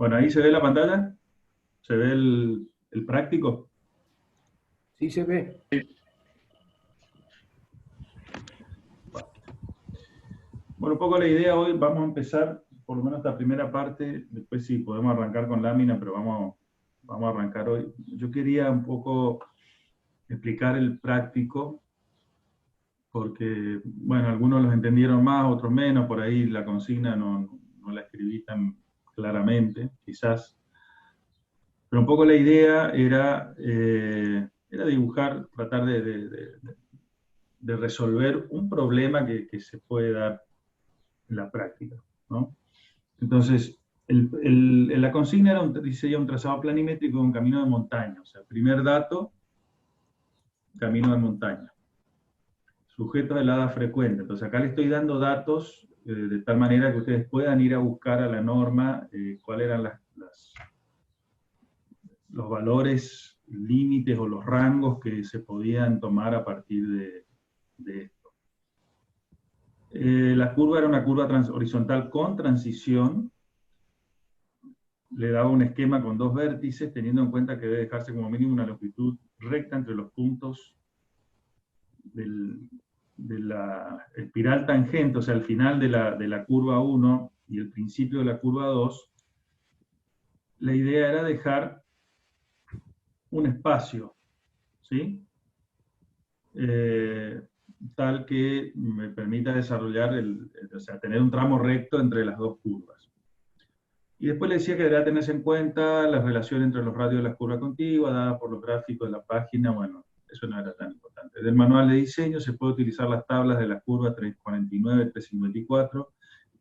Bueno, ahí se ve la pantalla, se ve el práctico. Sí se ve. Bueno, un poco la idea hoy, vamos a empezar por lo menos esta primera parte, después sí podemos arrancar con lámina, pero vamos a arrancar hoy. Yo quería un poco explicar el práctico, porque, bueno, algunos los entendieron más, otros menos, por ahí la consigna no la escribí tan claramente, quizás. Pero un poco la idea era dibujar, tratar de resolver un problema que se puede dar en la práctica, ¿no? Entonces, la consigna era diseñar un trazado planimétrico de un camino de montaña. O sea, primer dato, camino de montaña. Sujetos de helada frecuente. Entonces, acá le estoy dando datos de tal manera que ustedes puedan ir a buscar a la norma cuáles eran los valores límites o los rangos que se podían tomar a partir de esto. La curva era una curva horizontal con transición. Le daba un esquema con dos vértices, teniendo en cuenta que debe dejarse como mínimo una longitud recta entre los puntos de la espiral tangente, o sea, el final de la curva 1 y el principio de la curva 2. La idea era dejar un espacio, ¿sí? Tal que me permita desarrollar, o sea, tener un tramo recto entre las dos curvas. Y después le decía que debería tenerse en cuenta la relación entre los radios de la curva contigua, dada por los gráficos de la página. Bueno, eso no era tan importante. Del manual de diseño se puede utilizar las tablas de la curva 349, 354.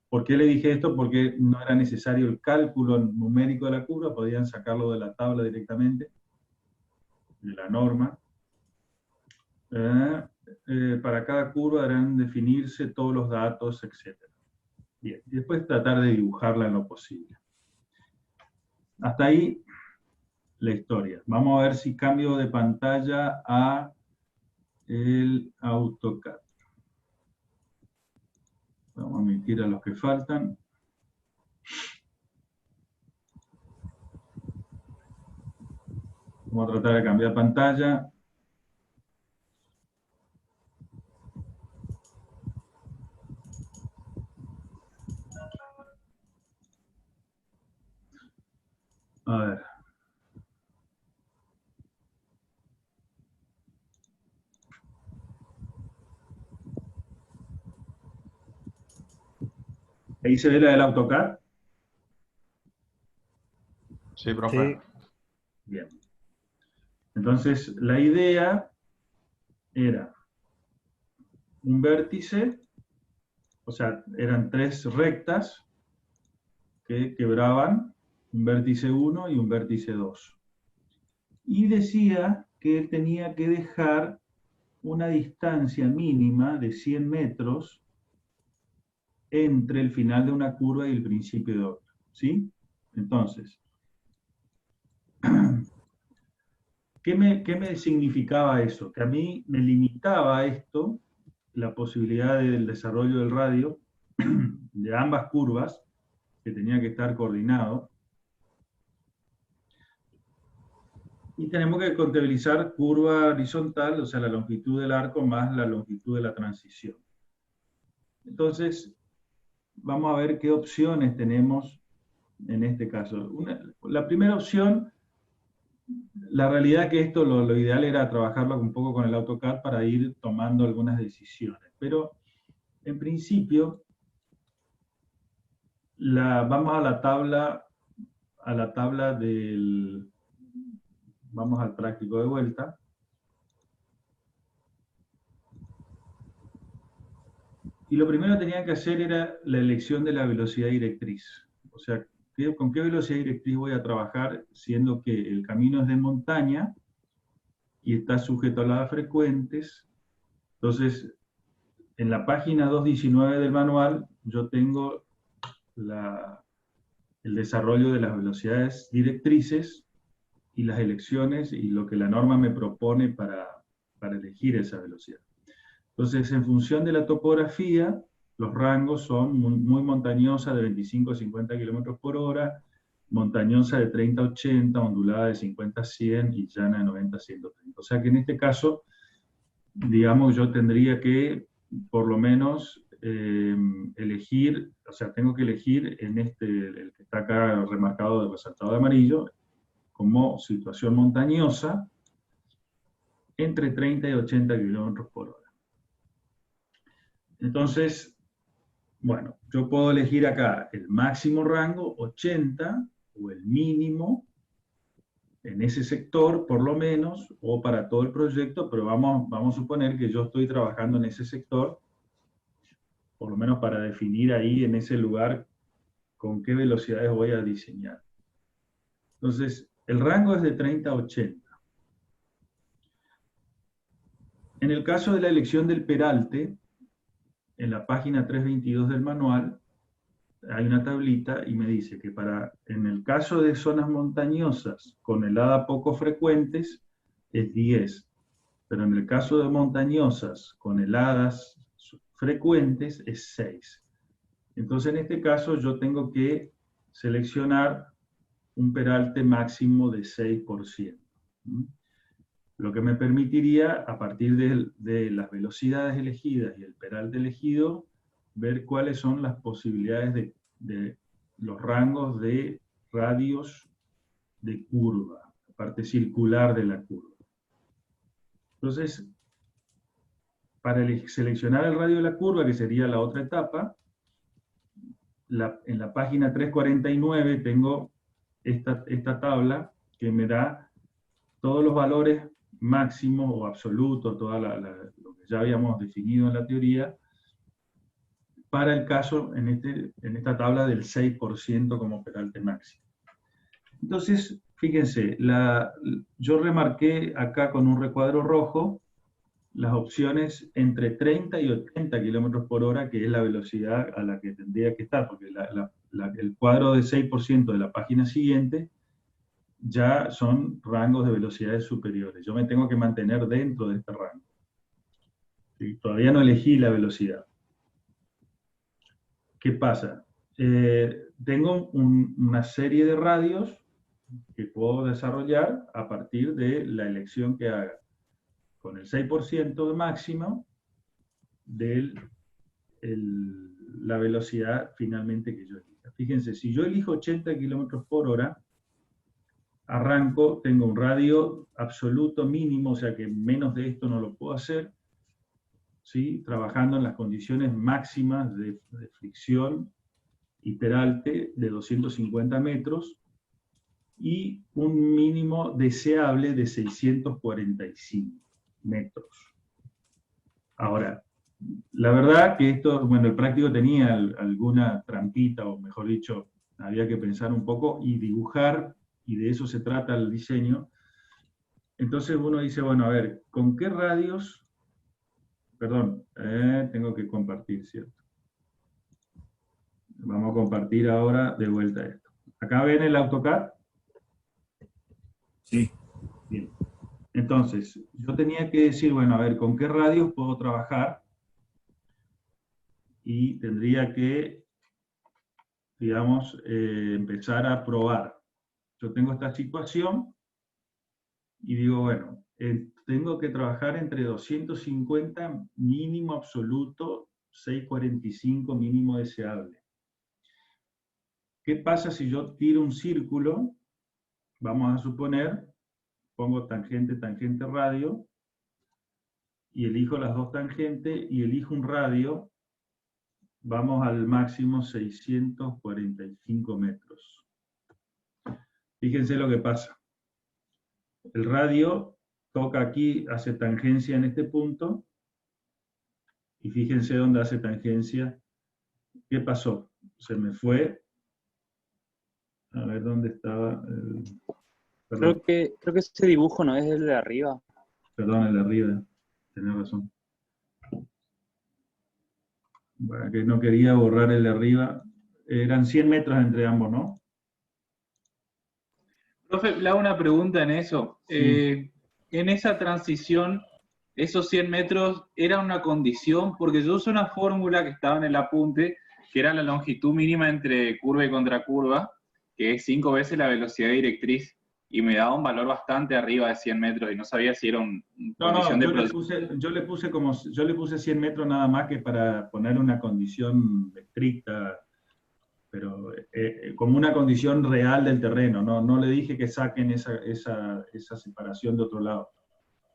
¿Por qué le dije esto? Porque no era necesario el cálculo numérico de la curva, podían sacarlo de la tabla directamente, de la norma. Para cada curva deberán definirse todos los datos, etc. Bien, y después tratar de dibujarla en lo posible. Hasta ahí la historia. Vamos a ver si cambio de pantalla a el AutoCAD. Vamos a omitir a los que faltan. Vamos a tratar de cambiar pantalla. A ver. Ahí se ve la del AutoCAD. Sí, profe. Sí. Bien. Entonces, la idea era un vértice, o sea, eran tres rectas que quebraban un vértice 1 y un vértice 2. Y decía que tenía que dejar una distancia mínima de 100 metros entre el final de una curva y el principio de otra, ¿sí? Entonces, ¿qué me significaba eso? Que a mí me limitaba esto, la posibilidad del desarrollo del radio de ambas curvas, que tenía que estar coordinado. Y tenemos que contabilizar curva horizontal, o sea, la longitud del arco más la longitud de la transición. Entonces, vamos a ver qué opciones tenemos en este caso. La primera opción, la realidad es que esto lo ideal era trabajarlo un poco con el AutoCAD para ir tomando algunas decisiones. Pero, en principio, vamos a la tabla del... Vamos al práctico de vuelta. Y lo primero que tenía que hacer era la elección de la velocidad directriz. O sea, ¿con qué velocidad directriz voy a trabajar? Siendo que el camino es de montaña y está sujeto a heladas frecuentes. Entonces, en la página 219 del manual, yo tengo el desarrollo de las velocidades directrices y las elecciones y lo que la norma me propone para elegir esa velocidad. Entonces, en función de la topografía, los rangos son muy montañosas, de 25 a 50 km por hora, montañosa de 30 a 80, ondulada de 50 a 100 y llana de 90 a 130. O sea que en este caso, digamos, yo tendría que por lo menos elegir, o sea, tengo que elegir en el que está acá remarcado de resaltado de amarillo, como situación montañosa, entre 30 y 80 kilómetros por hora. Entonces, bueno, yo puedo elegir acá el máximo rango, 80, o el mínimo, en ese sector, por lo menos, o para todo el proyecto, pero vamos a suponer que yo estoy trabajando en ese sector, por lo menos para definir ahí en ese lugar con qué velocidades voy a diseñar. Entonces, el rango es de 30 a 80. En el caso de la elección del peralte, en la página 322 del manual, hay una tablita y me dice que en el caso de zonas montañosas con helada poco frecuentes es 10, pero en el caso de montañosas con heladas frecuentes es 6. Entonces en este caso yo tengo que seleccionar un peralte máximo de 6%. Lo que me permitiría, a partir de las velocidades elegidas y el peralte elegido, ver cuáles son las posibilidades de los rangos de radios de curva, la parte circular de la curva. Entonces, para seleccionar el radio de la curva, que sería la otra etapa, en la página 349 tengo esta tabla que me da todos los valores máximos o absolutos, lo que ya habíamos definido en la teoría, para el caso, en esta tabla del 6% como peralte máximo. Entonces, fíjense, yo remarqué acá con un recuadro rojo las opciones entre 30 y 80 kilómetros por hora, que es la velocidad a la que tendría que estar, porque el cuadro de 6% de la página siguiente ya son rangos de velocidades superiores. Yo me tengo que mantener dentro de este rango. ¿Sí? Todavía no elegí la velocidad. ¿Qué pasa? Tengo una serie de radios que puedo desarrollar a partir de la elección que haga, con el 6% de máximo de la velocidad finalmente que yo elija. Fíjense, si yo elijo 80 kilómetros por hora, arranco, tengo un radio absoluto mínimo, o sea que menos de esto no lo puedo hacer, ¿sí? Trabajando en las condiciones máximas de fricción y peralte de 250 metros y un mínimo deseable de 645 metros. Ahora, la verdad que esto, bueno, el práctico tenía alguna trampita, o mejor dicho, había que pensar un poco y dibujar, y de eso se trata el diseño. Entonces uno dice, bueno, a ver, ¿con qué radios? Perdón, tengo que compartir, ¿cierto? Vamos a compartir ahora de vuelta esto. ¿Acá ven el AutoCAD? Sí. Bien. Entonces, yo tenía que decir, bueno, a ver, ¿con qué radios puedo trabajar? Y tendría que, digamos, empezar a probar. Yo tengo esta situación y digo, bueno, tengo que trabajar entre 250 mínimo absoluto, 645 mínimo deseable. ¿Qué pasa si yo tiro un círculo? Vamos a suponer, pongo tangente, tangente, radio, y elijo las dos tangentes y elijo un radio, vamos al máximo 645 metros. Fíjense lo que pasa. El radio toca aquí, hace tangencia en este punto, y fíjense dónde hace tangencia. ¿Qué pasó? Se me fue. A ver dónde estaba. Creo que ese dibujo no es el de arriba. Perdón, el de arriba. Tenés razón. Bueno, que no quería borrar el de arriba. Eran 100 metros entre ambos, ¿no? Profe, le hago una pregunta en eso. Sí. En esa transición, esos 100 metros, ¿era una condición? Porque yo usé una fórmula que estaba en el apunte, que era la longitud mínima entre curva y contracurva, que es 5 veces la velocidad directriz, y me daba un valor bastante arriba de 100 metros, y no sabía si era una No, condición de yo producción. yo le puse 100 metros nada más que para poner una condición estricta, pero como una condición real del terreno, no le dije que saquen esa separación de otro lado.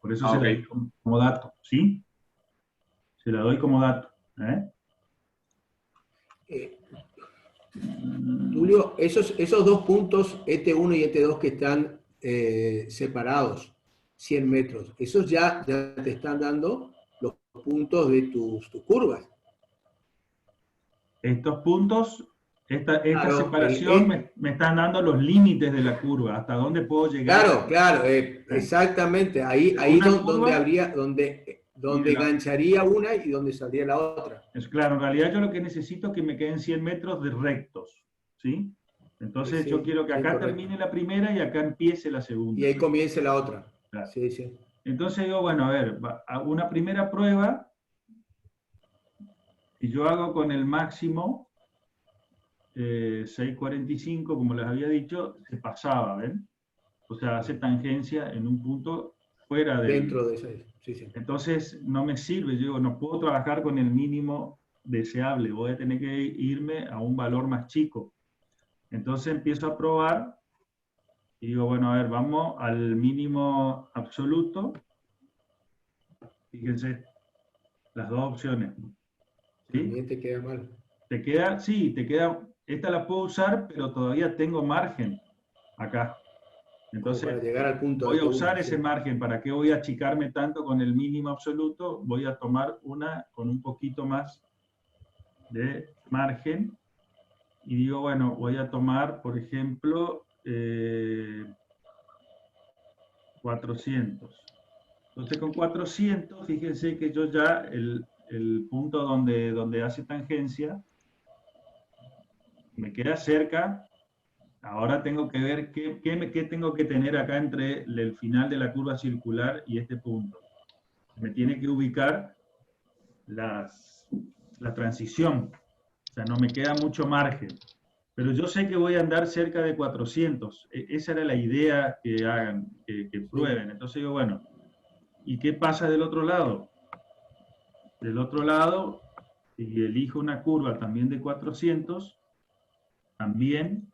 Por eso se Ok. la di como dato, ¿sí? Se la doy como dato. ¿Eh? Tulio, esos dos puntos, ET1 y ET2 que están separados, 100 metros, esos ya te están dando los puntos de tus curvas. Estos puntos, esta Claro, separación me están dando los límites de la curva, hasta dónde puedo llegar. claro, ¿Eh? exactamente. De Ahí una donde curva habría, y de donde la... engancharía una y donde saldría la otra. Es claro, en realidad yo lo que necesito es que me queden 100 metros de rectos, ¿sí? Entonces yo Sí, quiero que sí, acá correcto. termine la primera y acá empiece la Y segunda. ahí comienza la otra. Claro. Sí, sí. Entonces digo, bueno, a ver, hago una primera prueba y yo hago con el máximo 6.45, como les había dicho, se pasaba, ¿ven? O sea, hace tangencia en un punto fuera del... Dentro de esa. Sí, sí. Entonces no me sirve, yo digo, no puedo trabajar con el mínimo deseable, voy a tener que irme a un valor más chico. Entonces empiezo a probar y digo, bueno, a ver, vamos al mínimo absoluto. Fíjense, las dos opciones. ¿Sí? También te queda mal. Te queda, sí, te queda, esta la puedo usar, pero todavía tengo margen acá. Como para Entonces, llegar al punto voy de a uno. usar ese Sí. margen. ¿Para qué voy a achicarme tanto con el mínimo absoluto? Voy a tomar una con un poquito más de margen. Y digo, bueno, voy a tomar, por ejemplo, 400. Entonces, con 400, fíjense que yo ya el punto donde hace tangencia me queda cerca. Ahora tengo que ver qué tengo que tener acá entre el final de la curva circular y este punto. Me tiene que ubicar la transición. O sea, no me queda mucho margen. Pero yo sé que voy a andar cerca de 400. Esa era la idea que hagan, que prueben. Entonces digo, bueno, ¿y qué pasa del otro lado? Del otro lado, si elijo una curva también de 400, también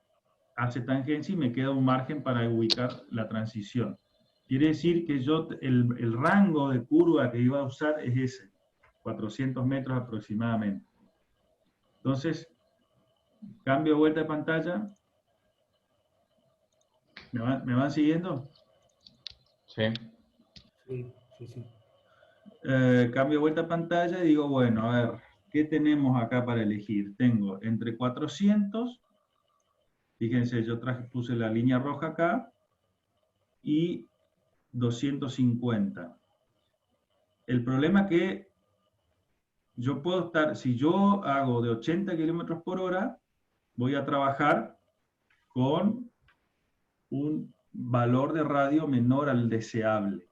hace tangencia y me queda un margen para ubicar la transición. Quiere decir que yo el rango de curva que iba a usar es ese, 400 metros aproximadamente. Entonces, cambio de vuelta de pantalla. ¿Me van siguiendo? Sí. Sí, sí, sí. Cambio de vuelta a pantalla y digo, bueno, a ver, ¿qué tenemos acá para elegir? Tengo entre 400, fíjense, yo puse la línea roja acá, y 250. El problema es que yo puedo estar, si yo hago de 80 kilómetros por hora, voy a trabajar con un valor de radio menor al deseable.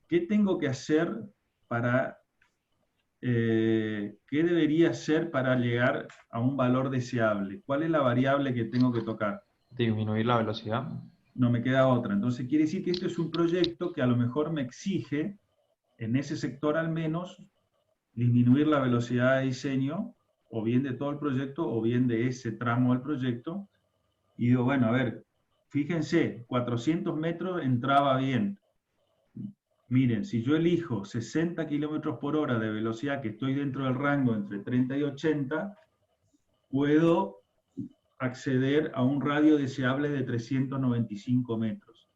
¿Qué tengo que hacer para, qué debería hacer para llegar a un valor deseable? ¿Cuál es la variable que tengo que tocar? Disminuir la velocidad. No me queda otra. Entonces quiere decir que este es un proyecto que a lo mejor me exige, en ese sector al menos, disminuir la velocidad de diseño, o bien de todo el proyecto, o bien de ese tramo del proyecto. Y digo, bueno, a ver, fíjense, 400 metros entraba bien. Miren, si yo elijo 60 kilómetros por hora de velocidad, que estoy dentro del rango entre 30 y 80, puedo acceder a un radio deseable de 395 metros.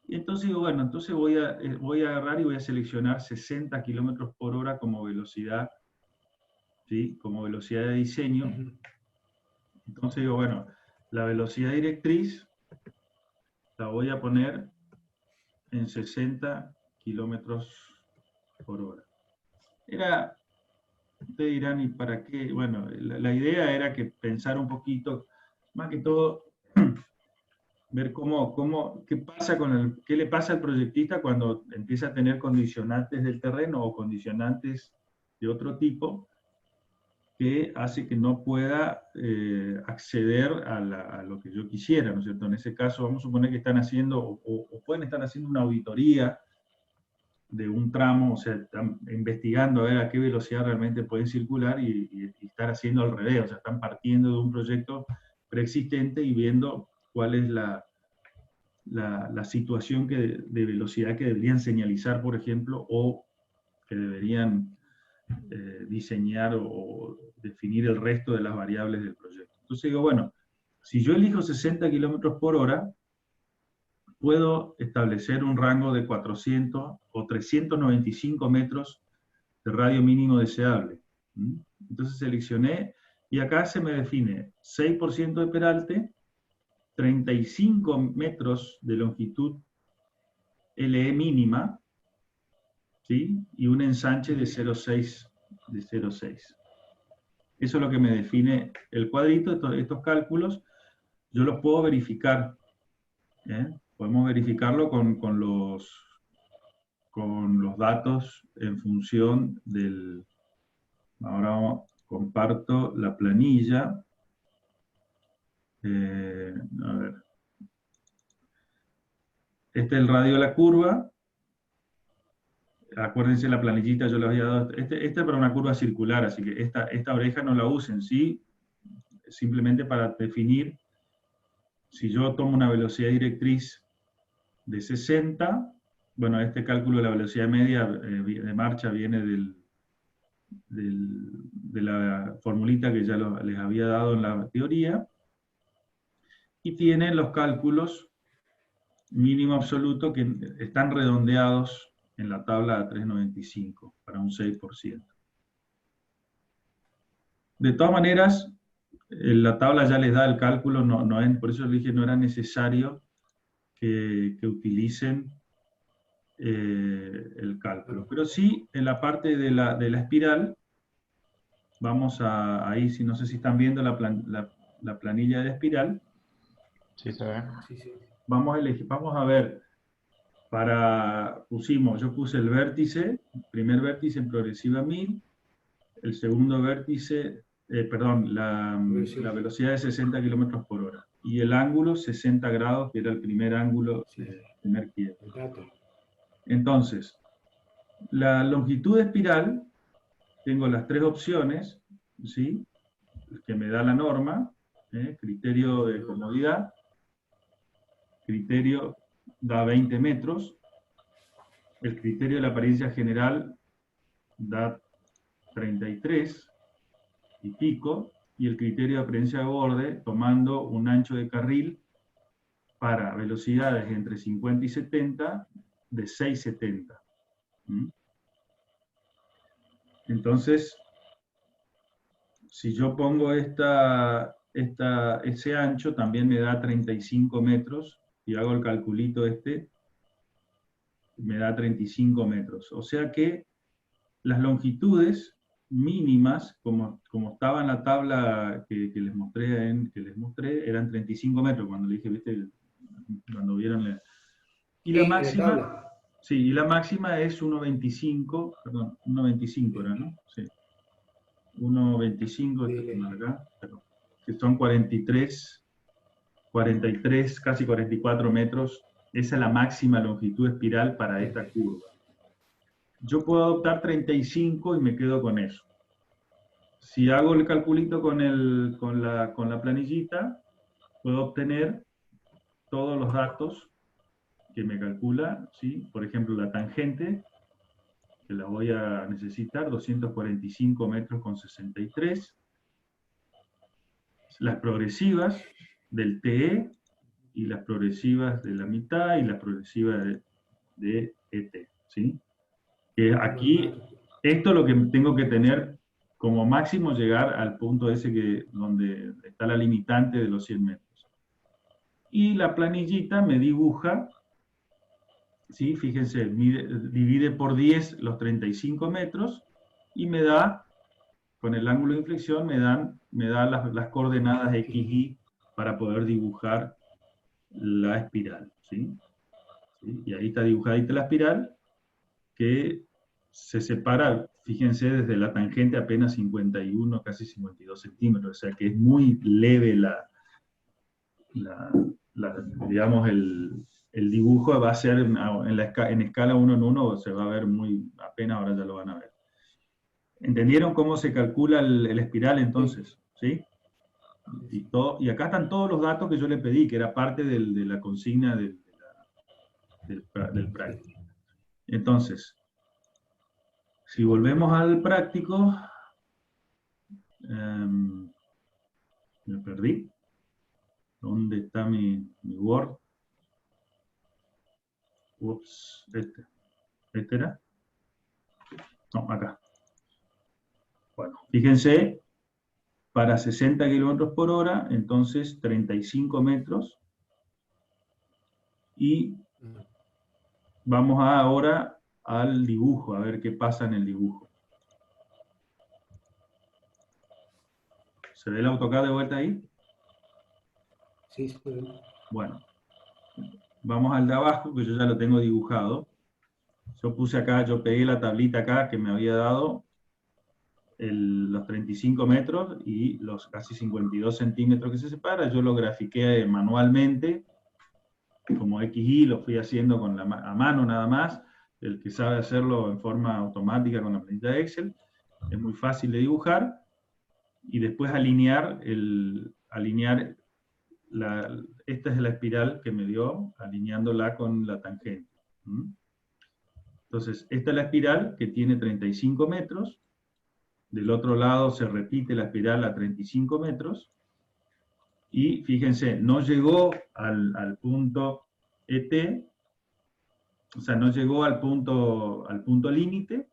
Y entonces digo, bueno, entonces voy a agarrar y voy a seleccionar 60 kilómetros por hora como velocidad, ¿sí? Como velocidad de diseño. Entonces digo, bueno, la velocidad directriz la voy a poner en 60 kilómetros por hora. Ustedes dirán, ¿y para qué? Bueno, la idea era que pensar un poquito, más que todo, ver qué le pasa al proyectista cuando empieza a tener condicionantes del terreno o condicionantes de otro tipo, que hace que no pueda acceder a lo que yo quisiera, ¿no es cierto? En ese caso, vamos a suponer que están haciendo, o pueden estar haciendo una auditoría de un tramo, o sea, están investigando a ver a qué velocidad realmente pueden circular y estar haciendo al revés, o sea, están partiendo de un proyecto preexistente y viendo cuál es la situación de velocidad que deberían señalizar, por ejemplo, o que deberían diseñar o definir el resto de las variables del proyecto. Entonces digo, bueno, si yo elijo 60 kilómetros por hora, puedo establecer un rango de 400 o 395 metros de radio mínimo deseable. Entonces seleccioné y acá se me define 6% de peralte, 35 metros de longitud LE mínima, ¿sí? Y un ensanche de 0,6. Eso es lo que me define el cuadrito. Estos cálculos yo los puedo verificar. Podemos verificarlo con los datos en función del... Ahora comparto la planilla. A ver. Este es el radio de la curva. Acuérdense la planillita, yo les había dado. Esta es para una curva circular, así que esta oreja no la usen, ¿sí? Simplemente para definir, si yo tomo una velocidad directriz de 60, bueno, este cálculo de la velocidad media de marcha viene de la formulita que ya les había dado en la teoría, y tienen los cálculos mínimo absoluto que están redondeados en la tabla de 395 para un 6%. De todas maneras, la tabla ya les da el cálculo, por eso les dije no era necesario que utilicen el cálculo. Pero sí, en la parte de la espiral, vamos ahí, no sé si están viendo la planilla de espiral. Sí, se ve. Sí, sí. Vamos a ver, yo puse el vértice, primer vértice en progresiva 1000, el segundo vértice, la velocidad de 60 kilómetros por hora, y el ángulo 60 grados, que era el primer ángulo, primer quiebre. Entonces, la longitud de espiral, tengo las tres opciones, ¿sí? Que me da la norma, criterio de comodidad, criterio da 20 metros, el criterio de la apariencia general da 33 y pico, y el criterio de apariencia de borde, tomando un ancho de carril para velocidades entre 50 y 70, de 6,70. Entonces, si yo pongo ese ancho, también me da 35 metros, y hago el calculito me da 35 metros. O sea que las longitudes mínimas, como estaba en la tabla que les mostré, eran 35 metros, cuando le dije, ¿viste? Cuando vieron y la máxima, sí, y la máxima es 1,25, perdón, 1,25 era, ¿no? Sí. 1,25, acá, que son 43, casi 44 metros. Esa es la máxima longitud espiral para esta curva. Yo puedo adoptar 35 y me quedo con eso. Si hago el calculito con la planillita, puedo obtener todos los datos que me calcula, ¿sí? Por ejemplo, la tangente, que la voy a necesitar, 245 metros con 63. Las progresivas del TE, y las progresivas de la mitad, y las progresivas de ET, ¿sí? Que aquí, esto es lo que tengo que tener como máximo, llegar al punto ese donde está la limitante de los 100 metros. Y la planillita me dibuja, ¿sí? Fíjense, divide por 10 los 35 metros y me da, con el ángulo de inflexión, me da las coordenadas X, Y para poder dibujar la espiral, ¿sí? ¿Sí? Y ahí está dibujadita la espiral, que se separa, fíjense, desde la tangente apenas 51, casi 52 centímetros, o sea que es muy leve digamos, el dibujo va a ser en escala 1 en 1, se va a ver muy, apenas ahora ya lo van a ver. ¿Entendieron cómo se calcula el espiral entonces? ¿Sí? Y acá están todos los datos que yo le pedí, que era parte de la consigna del práctico. Entonces, si volvemos al práctico, me perdí. ¿Dónde está mi Word? Ups, ¿este era? No, acá. Bueno, fíjense, para 60 kilómetros por hora, entonces 35 metros. Y vamos ahora al dibujo, a ver qué pasa en el dibujo. ¿Se ve el AutoCAD de vuelta ahí? Sí, sí. Bueno, vamos al de abajo, que yo ya lo tengo dibujado. Yo puse acá, yo pegué la tablita acá que me había dado los 35 metros y los casi 52 centímetros que se separa. Yo lo grafiqué manualmente, como XY, lo fui haciendo con a mano nada más. El que sabe hacerlo en forma automática con la planilla de Excel, es muy fácil de dibujar. Y después alinear, esta es la espiral que me dio, alineándola con la tangente. Entonces, esta es la espiral que tiene 35 metros. Del otro lado se repite la espiral a 35 metros. Y fíjense, no llegó al punto ET, o sea, no llegó al punto límite.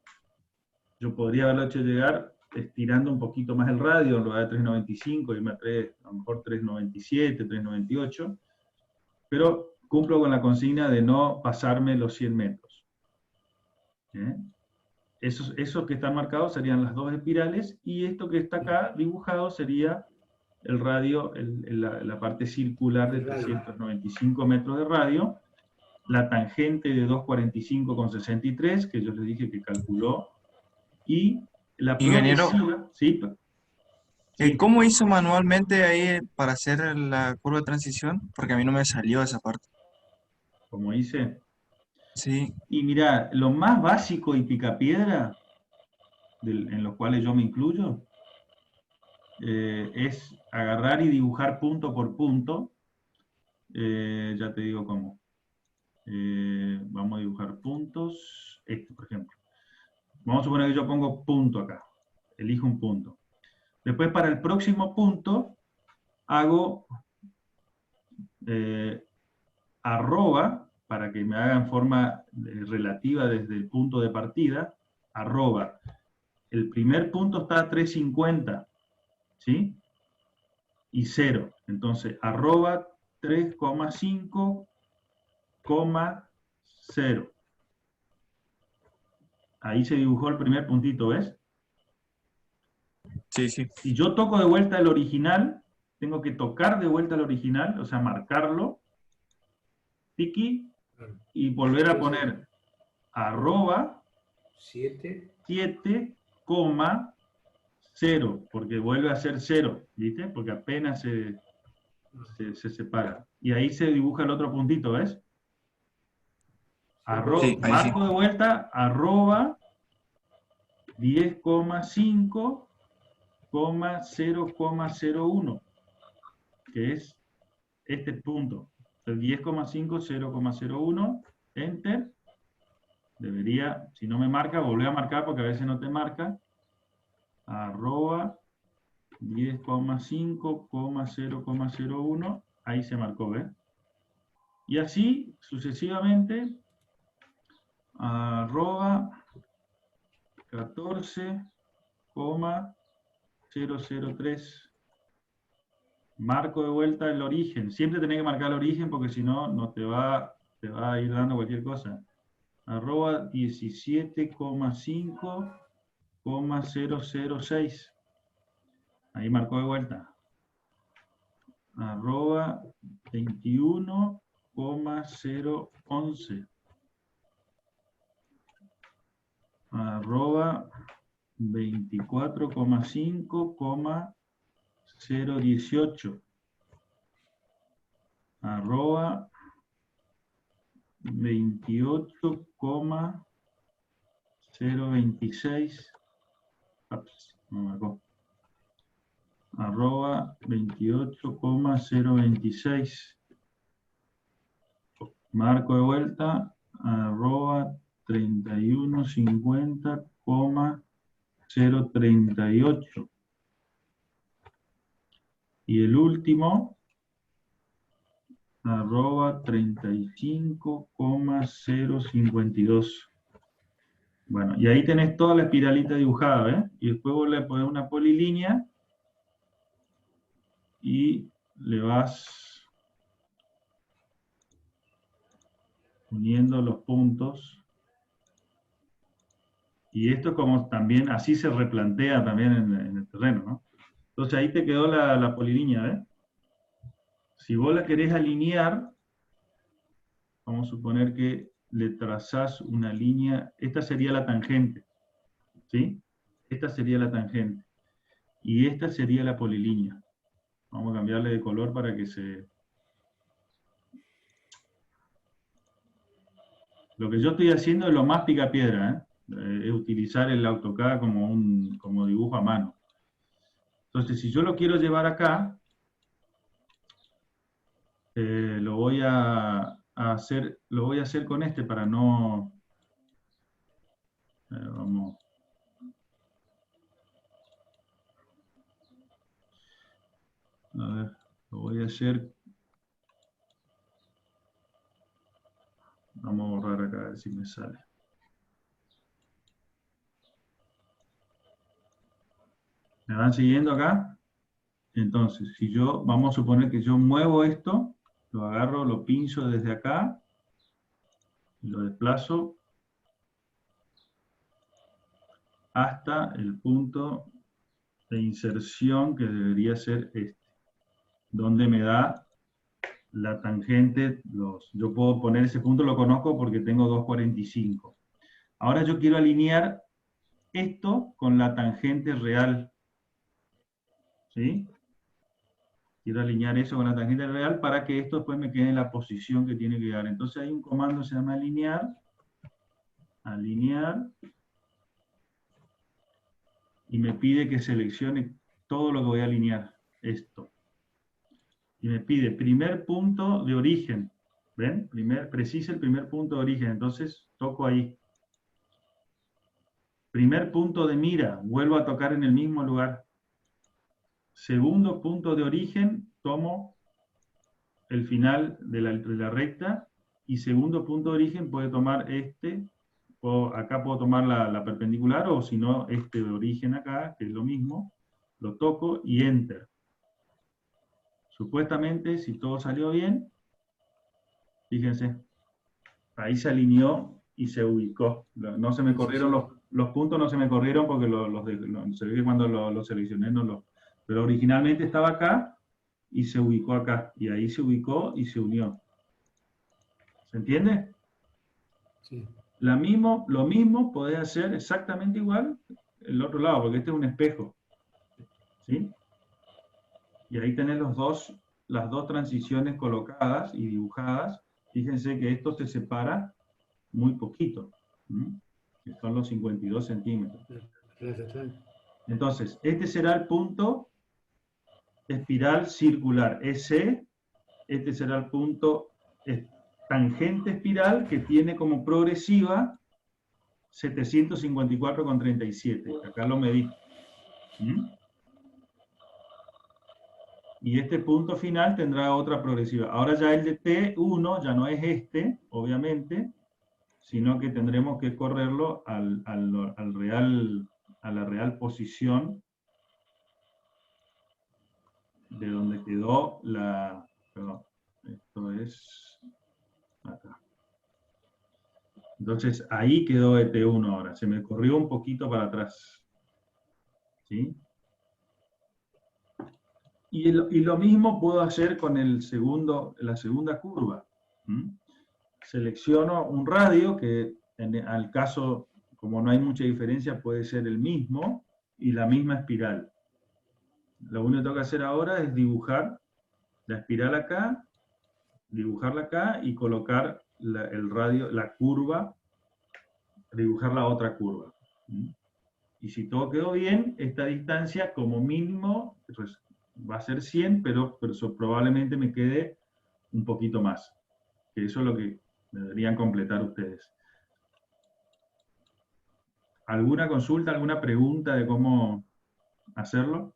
Yo podría haberlo hecho llegar estirando un poquito más el radio, en lugar de 3.95, irme a lo mejor 3.97, 3.98, pero cumplo con la consigna de no pasarme los 100 metros. Esos que están marcados serían las dos espirales, y esto que está acá dibujado sería el radio, la parte circular de 395 metros de radio, la tangente de 245,63, que yo les dije que calculó, y la Ingeniero, progresiva, ¿sí? Sí, ¿cómo hizo manualmente ahí para hacer la curva de transición? Porque a mí no me salió esa parte. como hice. Sí, Y mira, lo más básico y picapiedra, en los cuales yo me incluyo, es agarrar y dibujar punto por punto. Ya te digo cómo. Vamos a dibujar puntos. Este, por ejemplo. Vamos a suponer que yo pongo punto acá. Elijo un punto. Después, para el próximo punto, hago arroba, para que me haga en forma relativa desde el punto de partida, arroba. El primer punto está a 350, ¿sí? Y 0. Entonces, arroba 3,5,0. Ahí se dibujó el primer puntito, ¿ves? sí, sí. Si yo toco de vuelta el original, tengo que tocar de vuelta el original, o sea, marcarlo, tiki, y volver a poner arroba 7,0, porque vuelve a ser 0, ¿viste? Porque apenas se separa. Y ahí se dibuja el otro puntito, ¿ves? Sí, ahí sí. Marco de vuelta, arroba 10,5,0,01, que es este punto. El 10,5, 0,01, enter. Debería, si no me marca, volver a marcar porque a veces no te marca. Arroba 10,5,0,01, ahí se marcó, ¿ves? Y así sucesivamente, arroba 14,003. Marco de vuelta el origen. Siempre tenés que marcar el origen porque si no, no te va a ir dando cualquier cosa. Arroba 17,5,006. Ahí marcó de vuelta. Arroba 21,011. arroba 24,5,018 arroba 28,026 no me acuerdo. Arroba 28,026 marco de vuelta arroba 3150,038 y el último arroba 35,052. Bueno, y ahí tenés toda la espiralita dibujada, ¿eh? Y después vos le pones una polilínea y le vas uniendo los puntos. Y esto como también, así se replantea también en el terreno, ¿no? Entonces ahí te quedó la polilínea, ¿eh? Si vos la querés alinear, vamos a suponer que le trazás una línea, esta sería la tangente, ¿sí? Esta sería la tangente. Y esta sería la polilínea. Vamos a cambiarle de color para que se... Lo que yo estoy haciendo es lo más picapiedra, ¿eh? Es utilizar el AutoCAD como dibujo a mano. Entonces, si yo lo quiero llevar acá, lo voy a hacer con este para no... vamos. A ver, lo voy a hacer... Vamos a borrar acá a ver si me sale. ¿Me van siguiendo acá? Entonces, si yo, vamos a suponer que yo muevo esto, lo agarro, lo pincho desde acá, y lo desplazo hasta el punto de inserción que debería ser este, donde me da la tangente, yo puedo poner ese punto, lo conozco porque tengo 2,45. Ahora yo quiero alinear esto con la tangente real, ¿sí? Quiero alinear eso con la tangente real para que esto después me quede en la posición que tiene que dar. Entonces hay un comando que se llama alinear, y me pide que seleccione todo lo que voy a alinear, esto. Y me pide primer punto de origen, ¿ven? Precisa el primer punto de origen, entonces toco ahí. Primer punto de mira, vuelvo a tocar en el mismo lugar. Segundo punto de origen, tomo el final de la recta, y segundo punto de origen puede tomar este, acá puedo tomar la perpendicular, o si no, este de origen acá, que es lo mismo, lo toco y Enter. Supuestamente, si todo salió bien, fíjense, ahí se alineó y se ubicó. No se me corrieron los puntos, no se me corrieron porque se ve que cuando lo seleccioné no lo... Pero originalmente estaba acá y se ubicó acá. Y ahí se ubicó y se unió. ¿Se entiende? Sí. Lo mismo podés hacer exactamente igual el otro lado, porque este es un espejo. ¿Sí? Y ahí tenés las dos transiciones colocadas y dibujadas. Fíjense que esto se separa muy poquito. Que son los 52 centímetros. Entonces, este será el punto espiral circular EC. Este será el punto tangente espiral que tiene como progresiva 754,37. Acá lo medí. Y este punto final tendrá otra progresiva. Ahora ya el de T1 ya no es este, obviamente, sino que tendremos que correrlo a la real posición de donde quedó la... Perdón, esto es acá. Entonces ahí quedó ET1 ahora. Se me corrió un poquito para atrás. ¿Sí? Y lo mismo puedo hacer con la segunda curva. Selecciono un radio que, al caso como no hay mucha diferencia, puede ser el mismo y la misma espiral. Lo único que tengo que hacer ahora es dibujar la espiral acá, dibujarla acá y colocar el radio, la curva, dibujar la otra curva. Y si todo quedó bien, esta distancia como mínimo pues, va a ser 100, pero probablemente me quede un poquito más. Que eso es lo que deberían completar ustedes. ¿Alguna consulta, alguna pregunta de cómo hacerlo?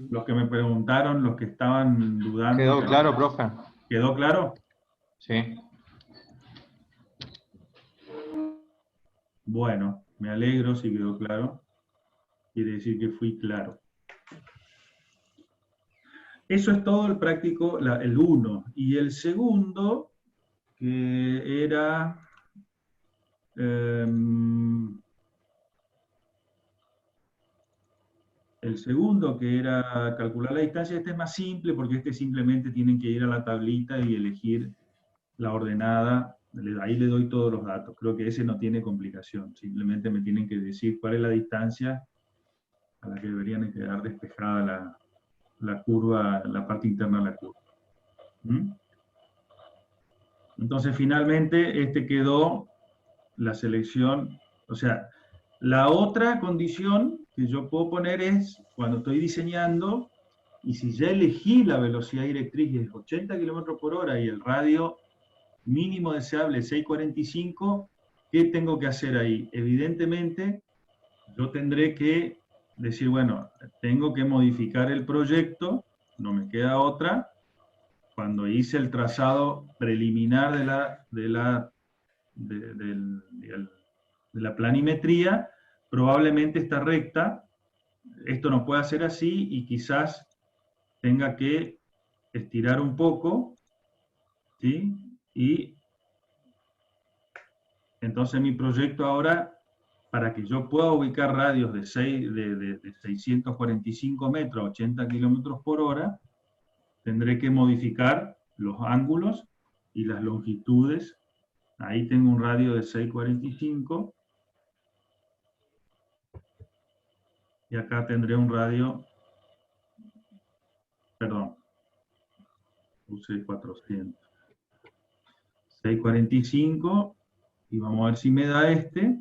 Los que me preguntaron, los que estaban dudando. Quedó claro, profe. ¿Quedó claro? Sí. Bueno, me alegro si quedó claro. Quiere decir que fui claro. Eso es todo el práctico, el 1. Y el segundo, que era... el segundo, que era calcular la distancia, este es más simple porque este simplemente tienen que ir a la tablita y elegir la ordenada. Ahí le doy todos los datos. Creo que ese no tiene complicación. Simplemente me tienen que decir cuál es la distancia a la que deberían quedar despejada la curva, la parte interna de la curva. Entonces, finalmente, este quedó la selección. O sea, la otra condición que yo puedo poner es, cuando estoy diseñando, y si ya elegí la velocidad directriz de 80 km por hora y el radio mínimo deseable 645, ¿qué tengo que hacer ahí? Evidentemente, yo tendré que decir, bueno, tengo que modificar el proyecto, no me queda otra. Cuando hice el trazado preliminar de la planimetría, probablemente esta recta, esto no puede ser así y quizás tenga que estirar un poco, ¿sí? Y entonces mi proyecto ahora, para que yo pueda ubicar radios de 645 metros a 80 kilómetros por hora, tendré que modificar los ángulos y las longitudes. Ahí tengo un radio de 645. Y acá tendré un radio, perdón, puse 400. 645, y vamos a ver si me da este.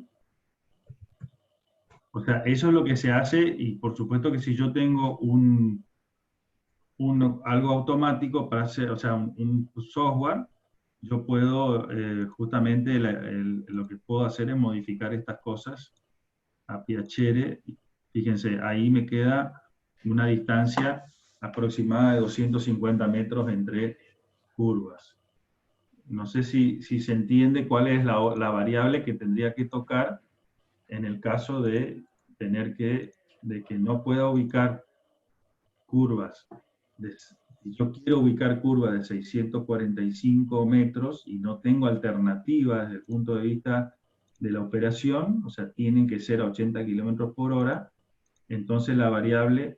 O sea, eso es lo que se hace, y por supuesto que si yo tengo algo automático para hacer, o sea, un software, yo puedo, justamente lo que puedo hacer es modificar estas cosas a piacere. Fíjense, ahí me queda una distancia aproximada de 250 metros entre curvas. No sé si se entiende cuál es la variable que tendría que tocar en el caso de que no pueda ubicar curvas. Si yo quiero ubicar curvas de 645 metros y no tengo alternativa desde el punto de vista de la operación, o sea, tienen que ser a 80 kilómetros por hora, entonces la variable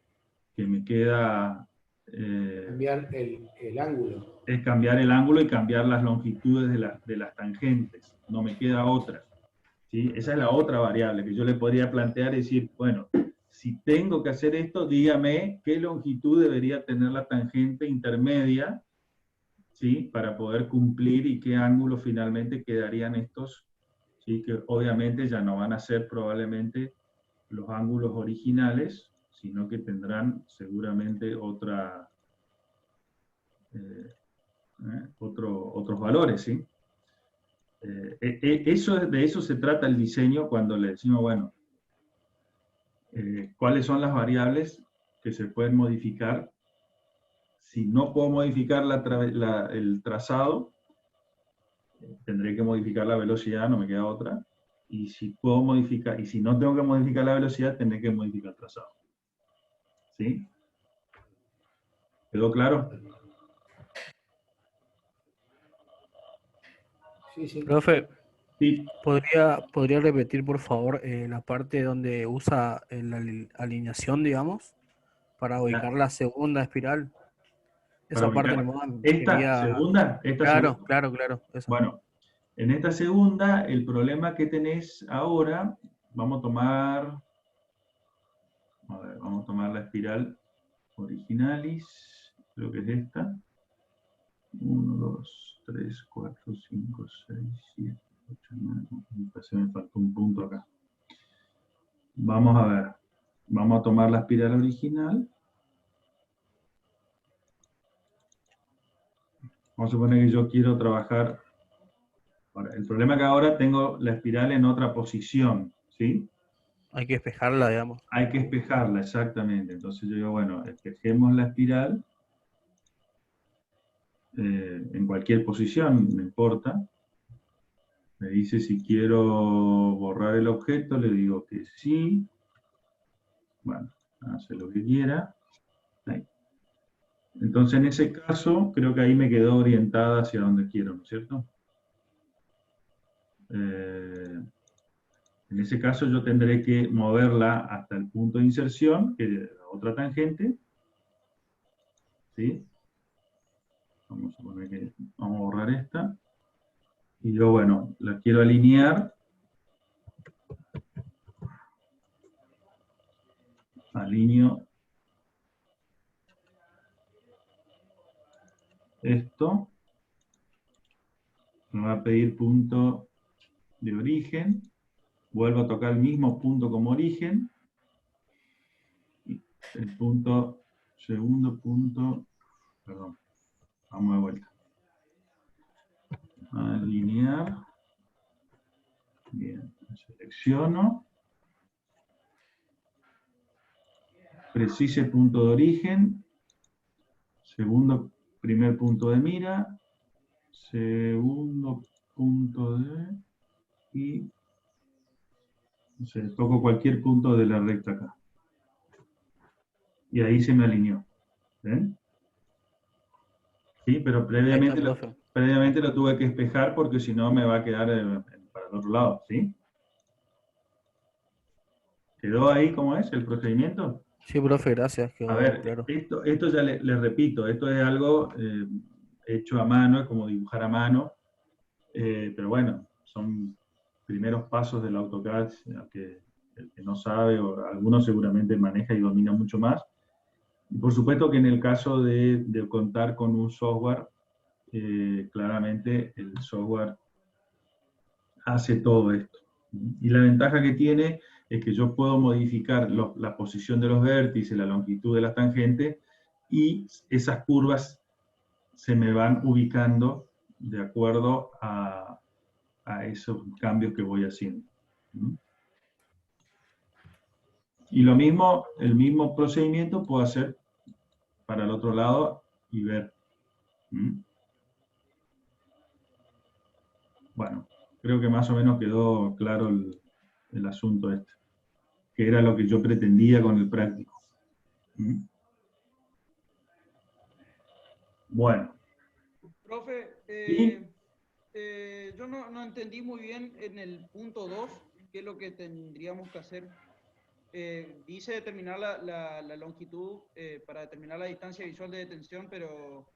que me queda Cambiar el ángulo. es cambiar el ángulo y cambiar las longitudes de las tangentes. No me queda otra. ¿Sí? Esa es la otra variable que yo le podría plantear y decir, bueno, si tengo que hacer esto, dígame qué longitud debería tener la tangente intermedia, ¿sí? Para poder cumplir y qué ángulo finalmente quedarían estos, ¿sí? Que obviamente ya no van a ser probablemente los ángulos originales, sino que tendrán seguramente otros valores, ¿sí? De eso se trata el diseño cuando le decimos, bueno, ¿cuáles son las variables que se pueden modificar? Si no puedo modificar el trazado, tendré que modificar la velocidad, no me queda otra. Y si puedo modificar, y si no tengo que modificar la velocidad, tendré que modificar el trazado. ¿Sí? ¿Quedó claro? Sí, sí. Profe, Sí. ¿podría repetir, por favor, la parte donde usa la alineación, digamos, para ubicar la segunda espiral? para Esa parte ubicar nomás esta quería... segunda, Claro, claro, claro. Eso. Bueno, en esta segunda, el problema que tenés ahora, vamos a tomar, vamos a tomar la espiral originalis, creo que es esta. 1, 2, 3, 4, 5, 6, 7, 8, 9, se me faltó un punto acá. Vamos a ver, vamos a tomar la espiral original. Vamos a suponer que yo quiero trabajar. Ahora, el problema es que ahora tengo la espiral en otra posición, ¿sí? Hay que despejarla, digamos. Hay que espejarla, exactamente. Entonces yo digo, bueno, espejemos la espiral en cualquier posición, no importa. Me dice si quiero borrar el objeto, le digo que sí. Bueno, hace lo que quiera. Ahí. Entonces en ese caso, creo que ahí me quedó orientada hacia donde quiero, ¿no es cierto? En ese caso yo tendré que moverla hasta el punto de inserción, que es la otra tangente. ¿Sí? Vamos a suponer que vamos a borrar esta. Y yo, bueno, la quiero alinear. Alineo esto. Me va a pedir punto de origen. Vuelvo a tocar el mismo punto como origen. Y el punto, segundo punto, perdón, vamos de vuelta. Alinear. Bien, selecciono. Precise punto de origen. Segundo, primer punto de mira. Segundo punto de... Y... No sé, toco cualquier punto de la recta acá. Y ahí se me alineó. ¿Ven? Sí, pero Ahí está, profe. previamente lo tuve que espejar porque si no me va a quedar para el otro lado. ¿Sí? ¿Quedó ahí cómo es el procedimiento? Sí, profe, gracias. A Quedó ver, claro. esto ya les repito, esto es algo hecho a mano, es como dibujar a mano, pero bueno, son primeros pasos del AutoCAD, que el que no sabe, o algunos seguramente maneja y domina mucho más. Y por supuesto que en el caso de contar con un software, claramente el software hace todo esto. Y la ventaja que tiene es que yo puedo modificar la posición de los vértices, la longitud de las tangentes, y esas curvas se me van ubicando de acuerdo a esos cambios que voy haciendo. Y lo mismo, el mismo procedimiento puedo hacer para el otro lado y ver. Bueno, creo que más o menos quedó claro el asunto este, que era lo que yo pretendía con el práctico. Bueno. Profe, ¿Y? yo no entendí muy bien en el punto 2 qué es lo que tendríamos que hacer. Dice determinar la longitud para determinar la distancia visual de detención, pero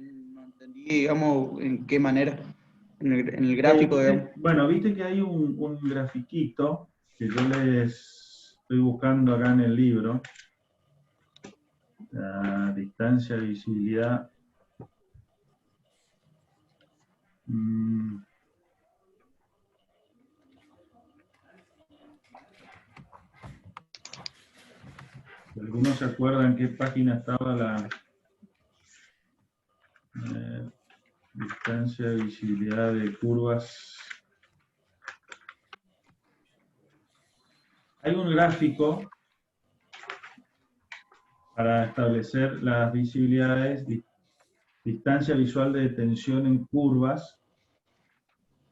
no entendí, digamos, en qué manera. En el gráfico, digamos. Bueno, viste que hay un grafiquito que yo les estoy buscando acá en el libro. La distancia, visibilidad. ¿Algunos se acuerdan qué página estaba la distancia, visibilidad de curvas? Hay un gráfico para establecer las visibilidades, distancia visual de detención en curvas.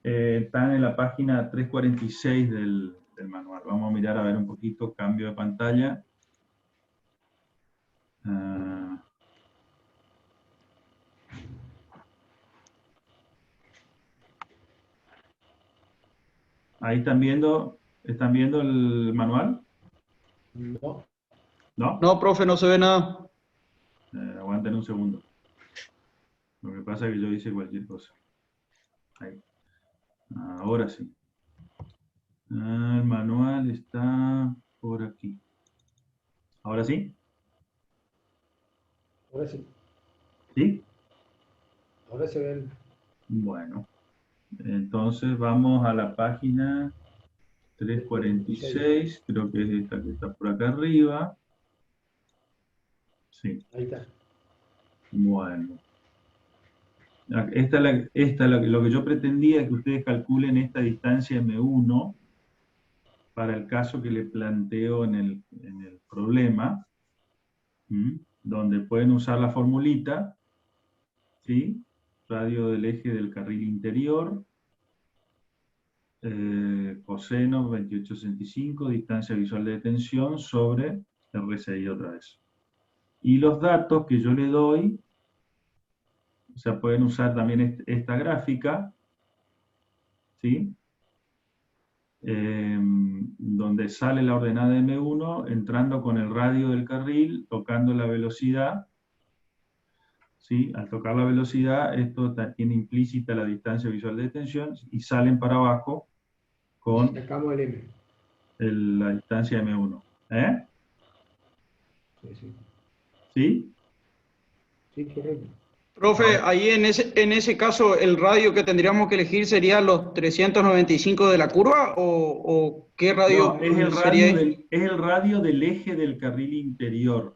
Están en la página 346 del manual. Vamos a mirar a ver un poquito, cambio de pantalla. Ahí están viendo el manual. No. ¿No? No, profe, no se ve nada. Aguanten un segundo. Lo que pasa es que yo hice cualquier cosa. Ahí. Ahora sí. El manual está por aquí. ¿Ahora sí? Ahora sí, ¿Sí? ahora se ven. Bueno, entonces vamos a la página 346, creo que es esta que está por acá arriba. Sí, Ahí está. bueno. Lo que yo pretendía es que ustedes calculen esta distancia M1 para el caso que le planteo en el problema, donde pueden usar la formulita, ¿sí? Radio del eje del carril interior, coseno 2865, distancia visual de detención sobre RSI otra vez. Y los datos que yo le doy, o sea, pueden usar también esta gráfica, ¿sí? Donde sale la ordenada M1, entrando con el radio del carril, tocando la velocidad, ¿sí? Al tocar la velocidad, esto tiene implícita la distancia visual de detención, y salen para abajo con Sacamos el M. la distancia M1. ¿Eh? Sí, sí. ¿Sí? Sí, correcto. Profe, ahí en ese caso, ¿el radio que tendríamos que elegir sería los 395 de la curva o qué radio No, es el sería? radio del eje del carril interior.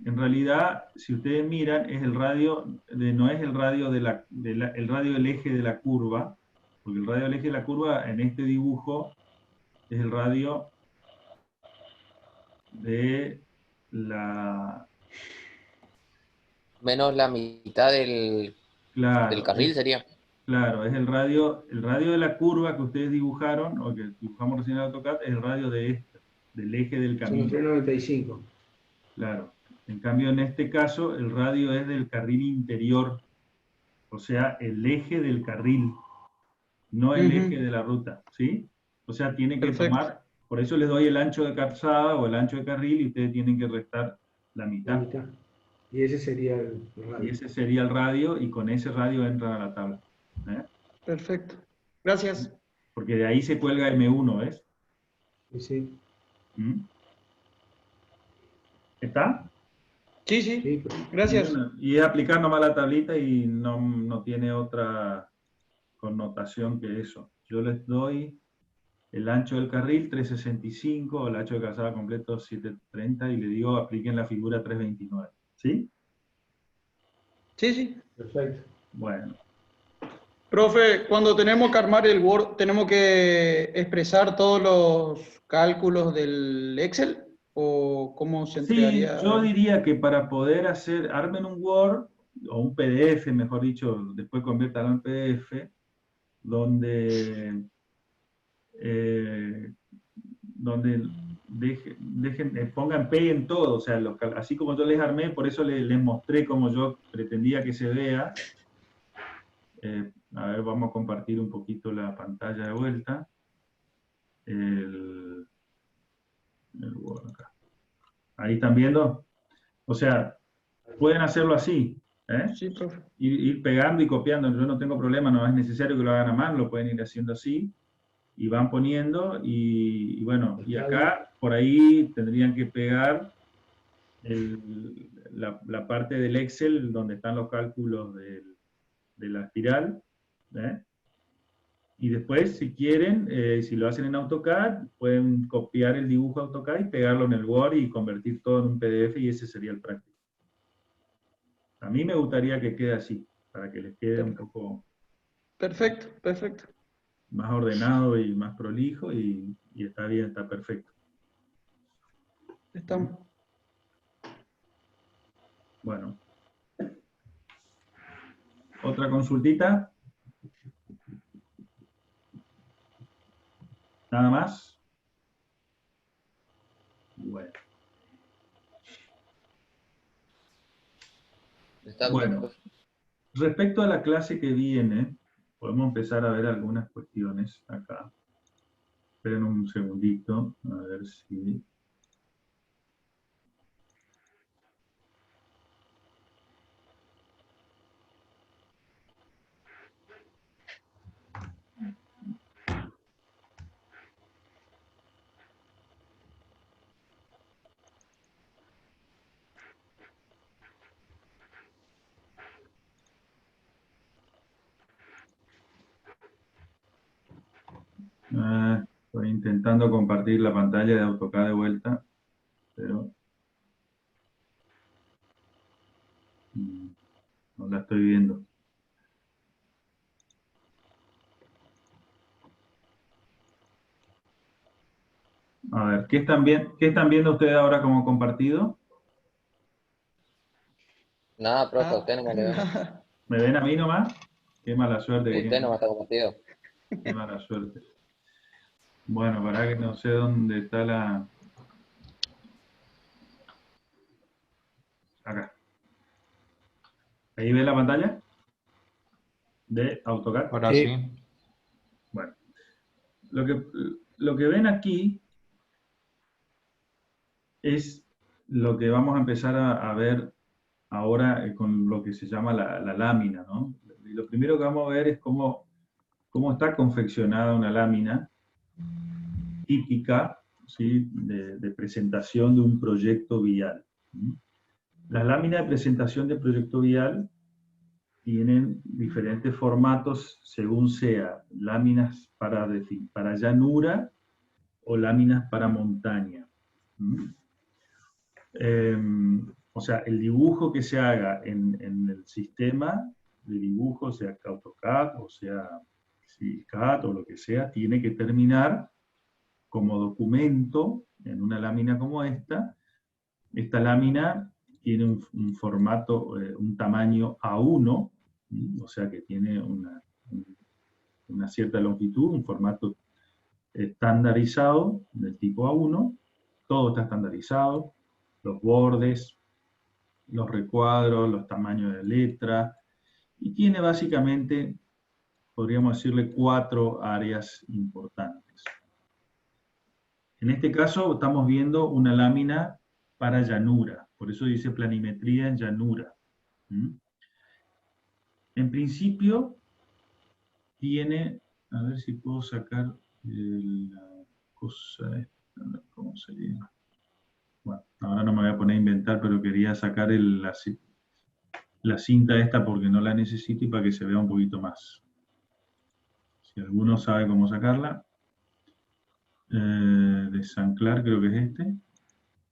En realidad, si ustedes miran, es el radio no es el radio el radio del eje de la curva, porque el radio del eje de la curva en este dibujo es el radio de la... Menos la mitad del Claro, carril sería. claro, es el radio de la curva que ustedes dibujaron, o que dibujamos recién en AutoCAD, es el radio del eje del Son los camino. 395. Claro. En cambio, en este caso, el radio es del carril interior, o sea, el eje del carril, no el eje de la ruta, ¿sí? O sea, tienen que Perfecto. tomar, por eso les doy el ancho de calzada o el ancho de carril y ustedes tienen que restar la La mitad. mitad. Y ese sería el Y radio. ese sería el radio y con ese radio entran a la tabla. ¿Eh? Perfecto. Gracias. Porque de ahí se cuelga M1, ¿ves? Sí, sí. ¿Mm? ¿Está? Sí, sí. Sí, pero- Gracias. Y, bueno, y es aplicar nomás la tablita y no tiene otra connotación que eso. Yo les doy el ancho del carril 365, el ancho de calzada completo 730 y le digo apliquen la figura 329. ¿Sí? Sí, sí. Perfecto. Bueno. Profe, cuando tenemos que armar el Word, ¿tenemos que expresar todos los cálculos del Excel? ¿O cómo se Sí, entregaría? yo diría que para poder armen un Word, o un PDF, mejor dicho, después conviértalo en PDF, donde pongan P en todo, o sea, así como yo les armé, por eso les mostré como yo pretendía que se vea. A ver, vamos a compartir un poquito la pantalla de vuelta. El Word acá. Ahí están viendo. O sea, pueden hacerlo así, ¿eh? Sí, profe. Ir pegando y copiando. Yo no tengo problema, no es necesario que lo hagan a mano, lo pueden ir haciendo así. Y van poniendo, y bueno, y acá por ahí tendrían que pegar la parte del Excel donde están los cálculos de la espiral, ¿eh? Y después, si quieren, si lo hacen en AutoCAD, pueden copiar el dibujo a AutoCAD y pegarlo en el Word y convertir todo en un PDF y ese sería el práctico. A mí me gustaría que quede así, para que les quede un poco Perfecto, perfecto. más ordenado y más prolijo y está bien, está perfecto. Estamos. Bueno. ¿Otra consultita? ¿Nada más? Bueno. Está bien, Bueno, profe. respecto a la clase que viene, podemos empezar a ver algunas cuestiones acá. Esperen un segundito, a ver si... Estoy intentando compartir la pantalla de AutoCAD de vuelta, pero no la estoy viendo. A ver, ¿qué están viendo ustedes ahora como compartido? Nada, profe, usted no me le ve. ¿Me ven a mí nomás? Qué mala suerte que Usted tiene. no me está compartido. Qué mala suerte. Bueno, para que no sé dónde está la... Acá. ¿Ahí ven la pantalla? De AutoCAD. Ahora Sí. sí. Bueno. Lo que ven aquí es lo que vamos a empezar a ver ahora con lo que se llama la lámina, ¿no? Y lo primero que vamos a ver es cómo está confeccionada una lámina típica, ¿sí? de presentación de un proyecto vial. Las láminas de presentación de proyecto vial tienen diferentes formatos según sea láminas para llanura o láminas para montaña. O sea, el dibujo que se haga en el sistema de dibujo, sea AutoCAD o sea CAD o lo que sea, tiene que terminar como documento en una lámina como esta. Esta lámina tiene un formato, un tamaño A1, o sea que tiene una cierta longitud, un formato estandarizado del tipo A1, todo está estandarizado, los bordes, los recuadros, los tamaños de letra, y tiene básicamente, podríamos decirle, 4 áreas importantes. En este caso estamos viendo una lámina para llanura, por eso dice planimetría en llanura. En principio tiene, a ver si puedo sacar la cosa esta, ¿cómo sería? Bueno, ahora no me voy a poner a inventar, pero quería sacar la cinta esta porque no la necesito y para que se vea un poquito más. Si alguno sabe cómo sacarla, desanclar creo que es este.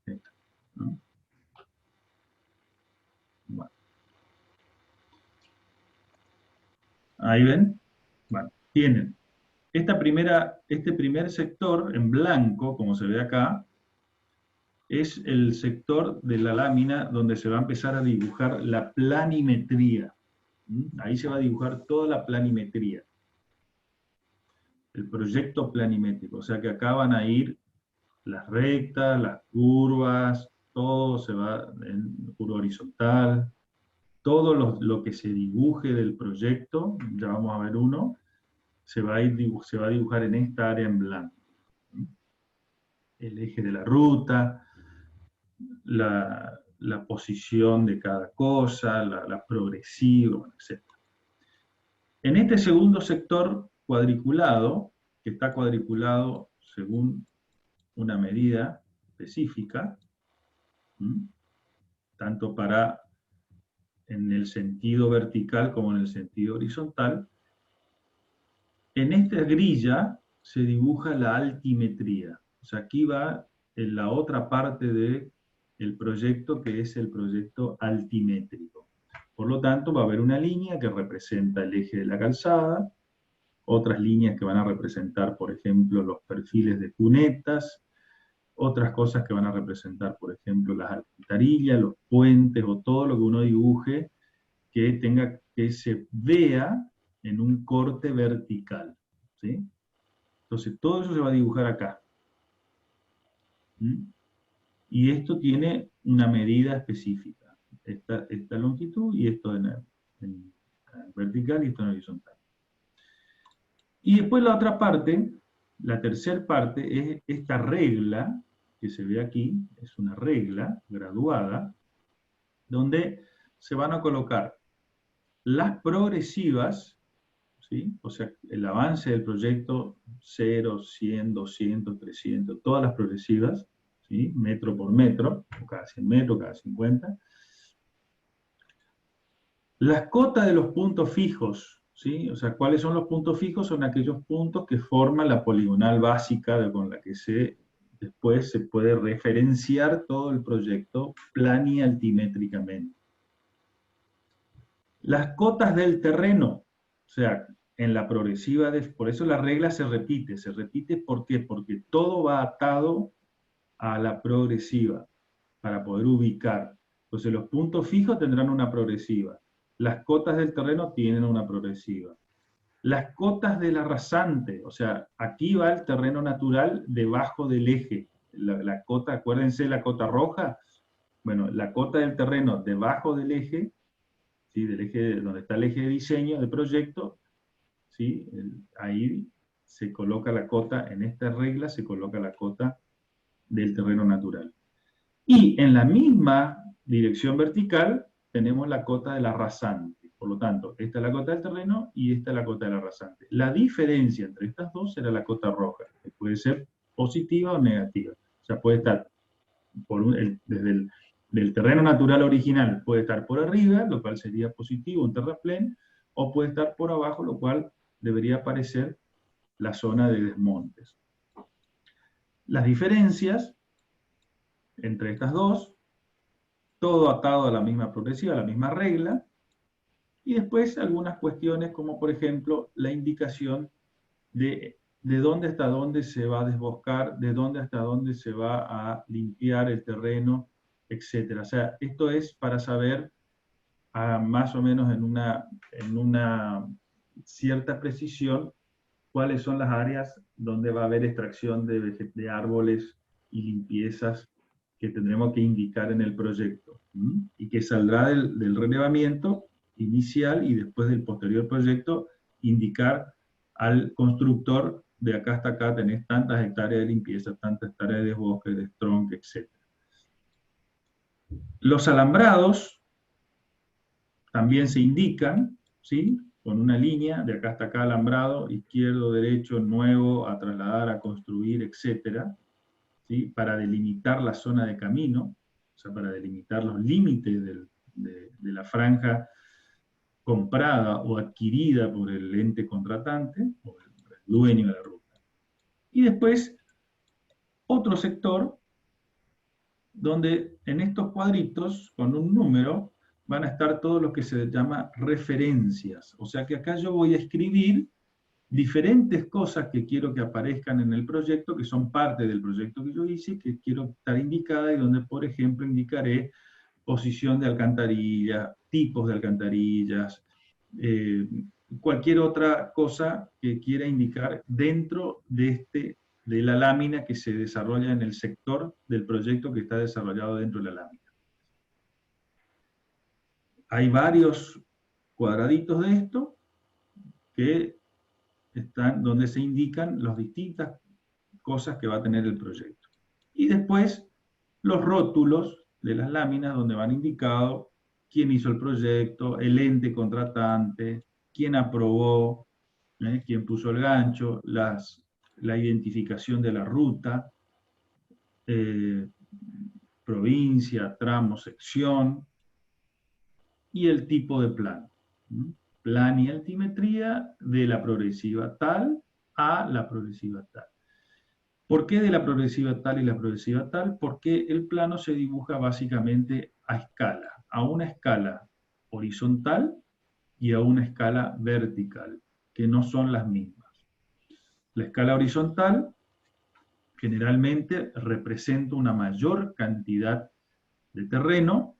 Esta, ¿no? Bueno. Ahí ven. Bueno, tienen este primer sector en blanco, como se ve acá, es el sector de la lámina donde se va a empezar a dibujar la planimetría. Ahí se va a dibujar toda la planimetría. El proyecto planimétrico, o sea que acá van a ir las rectas, las curvas, todo se va en curva horizontal, todo lo que se dibuje del proyecto, ya vamos a ver uno, se va a dibujar en esta área en blanco. El eje de la ruta, la posición de cada cosa, la progresiva, etc. En este segundo sector cuadriculado, que está cuadriculado según una medida específica, tanto en el sentido vertical como en el sentido horizontal, en esta grilla se dibuja la altimetría. O sea, aquí va en la otra parte del proyecto, que es el proyecto altimétrico. Por lo tanto, va a haber una línea que representa el eje de la calzada, otras líneas que van a representar, por ejemplo, los perfiles de cunetas, otras cosas que van a representar, por ejemplo, las alcantarillas, los puentes, o todo lo que uno dibuje que se vea en un corte vertical, ¿sí? Entonces, todo eso se va a dibujar acá. Y esto tiene una medida específica. Esta longitud y esto en vertical y esto en horizontal. Y después la otra parte, la tercera parte, es esta regla que se ve aquí, es una regla graduada, donde se van a colocar las progresivas, ¿sí? O sea, el avance del proyecto 0, 100, 200, 300, todas las progresivas, ¿sí? Metro por metro, o cada 100 metros, cada 50. Las cotas de los puntos fijos, ¿sí? O sea, ¿cuáles son los puntos fijos? Son aquellos puntos que forman la poligonal básica con la que después se puede referenciar todo el proyecto planialtimétricamente. Las cotas del terreno, o sea, en la progresiva, por eso la regla se repite. ¿Por qué? Porque todo va atado a la progresiva para poder ubicar. Entonces los puntos fijos tendrán una progresiva. Las cotas del terreno tienen una progresiva. Las cotas de la rasante, o sea, aquí va el terreno natural debajo del eje. La cota, acuérdense la cota roja. Bueno, la cota del terreno debajo del eje, ¿sí? Del eje donde está el eje de diseño, de proyecto, ¿sí? Ahí se coloca la cota, en esta regla se coloca la cota del terreno natural. Y en la misma dirección vertical tenemos la cota de la rasante. Por lo tanto, esta es la cota del terreno y esta es la cota de la rasante. La diferencia entre estas dos será la cota roja, que puede ser positiva o negativa. O sea, puede estar desde del terreno natural original, puede estar por arriba, lo cual sería positivo, un terraplén, o puede estar por abajo, lo cual debería aparecer la zona de desmontes. Las diferencias entre estas dos, todo atado a la misma progresiva, a la misma regla, y después algunas cuestiones como por ejemplo la indicación de dónde hasta dónde se va a desboscar, de dónde hasta dónde se va a limpiar el terreno, etc. O sea, esto es para saber más o menos en una cierta precisión cuáles son las áreas donde va a haber extracción de árboles y limpiezas que tendremos que indicar en el proyecto, y que saldrá del relevamiento inicial y después del posterior proyecto indicar al constructor de acá hasta acá tenés tantas hectáreas de limpieza, tantas hectáreas de bosque, de tronco, etc. Los alambrados también se indican, ¿sí? Con una línea, de acá hasta acá alambrado, izquierdo, derecho, nuevo, a trasladar, a construir, etc., ¿sí? Para delimitar la zona de camino, o sea, para delimitar los límites de la franja comprada o adquirida por el ente contratante, o el dueño de la ruta. Y después, otro sector, donde en estos cuadritos, con un número, van a estar todo lo que se llama referencias. O sea que acá yo voy a escribir diferentes cosas que quiero que aparezcan en el proyecto, que son parte del proyecto que yo hice, que quiero estar indicada, y donde, por ejemplo, indicaré posición de alcantarilla, tipos de alcantarillas, cualquier otra cosa que quiera indicar dentro de la lámina que se desarrolla en el sector del proyecto que está desarrollado dentro de la lámina. Hay varios cuadraditos de esto que están donde se indican las distintas cosas que va a tener el proyecto. Y después los rótulos de las láminas donde van indicados quién hizo el proyecto, el ente contratante, quién aprobó, quién puso el gancho, la identificación de la ruta, provincia, tramo, sección, y el tipo de plan. Plan y altimetría de la progresiva tal a la progresiva tal. ¿Por qué de la progresiva tal y la progresiva tal? Porque el plano se dibuja básicamente a escala, a una escala horizontal y a una escala vertical, que no son las mismas. La escala horizontal generalmente representa una mayor cantidad de terreno,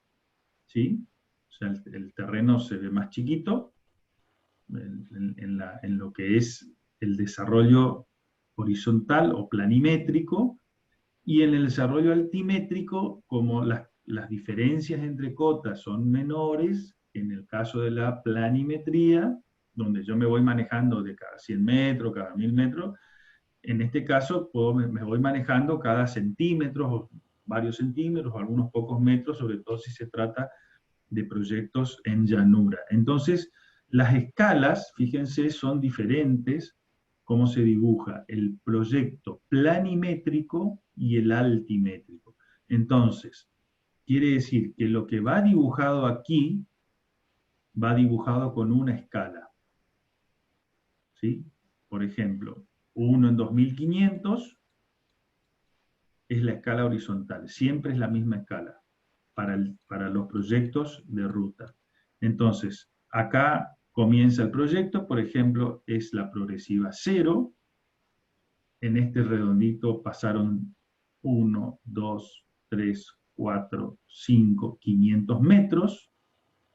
¿sí? O sea, el terreno se ve más chiquito en lo que es el desarrollo horizontal o planimétrico, y en el desarrollo altimétrico, como las diferencias entre cotas son menores, en el caso de la planimetría, donde yo me voy manejando de cada 100 metros, cada 1000 metros, en este caso me voy manejando cada centímetro, o varios centímetros, o algunos pocos metros, sobre todo si se trata de proyectos en llanura. Entonces, las escalas, fíjense, son diferentes cómo se dibuja el proyecto planimétrico y el altimétrico. Entonces, quiere decir que lo que va dibujado aquí va dibujado con una escala. ¿sí? Por ejemplo, 1 en 2500 es la escala horizontal, siempre es la misma escala para los proyectos de ruta. Entonces, acá comienza el proyecto, por ejemplo, es la progresiva 0. En este redondito pasaron 1, 2, 3, 4, 5, 500 metros.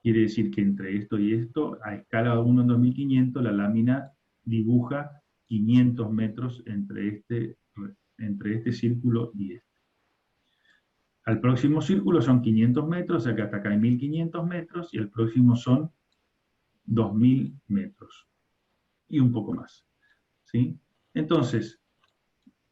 Quiere decir que entre esto y esto, a escala 1 en 2500, la lámina dibuja 500 metros entre este círculo y este. Al próximo círculo son 500 metros, o sea que hasta acá hay 1500 metros, y el próximo son 2000 metros. Y un poco más. ¿Sí? Entonces,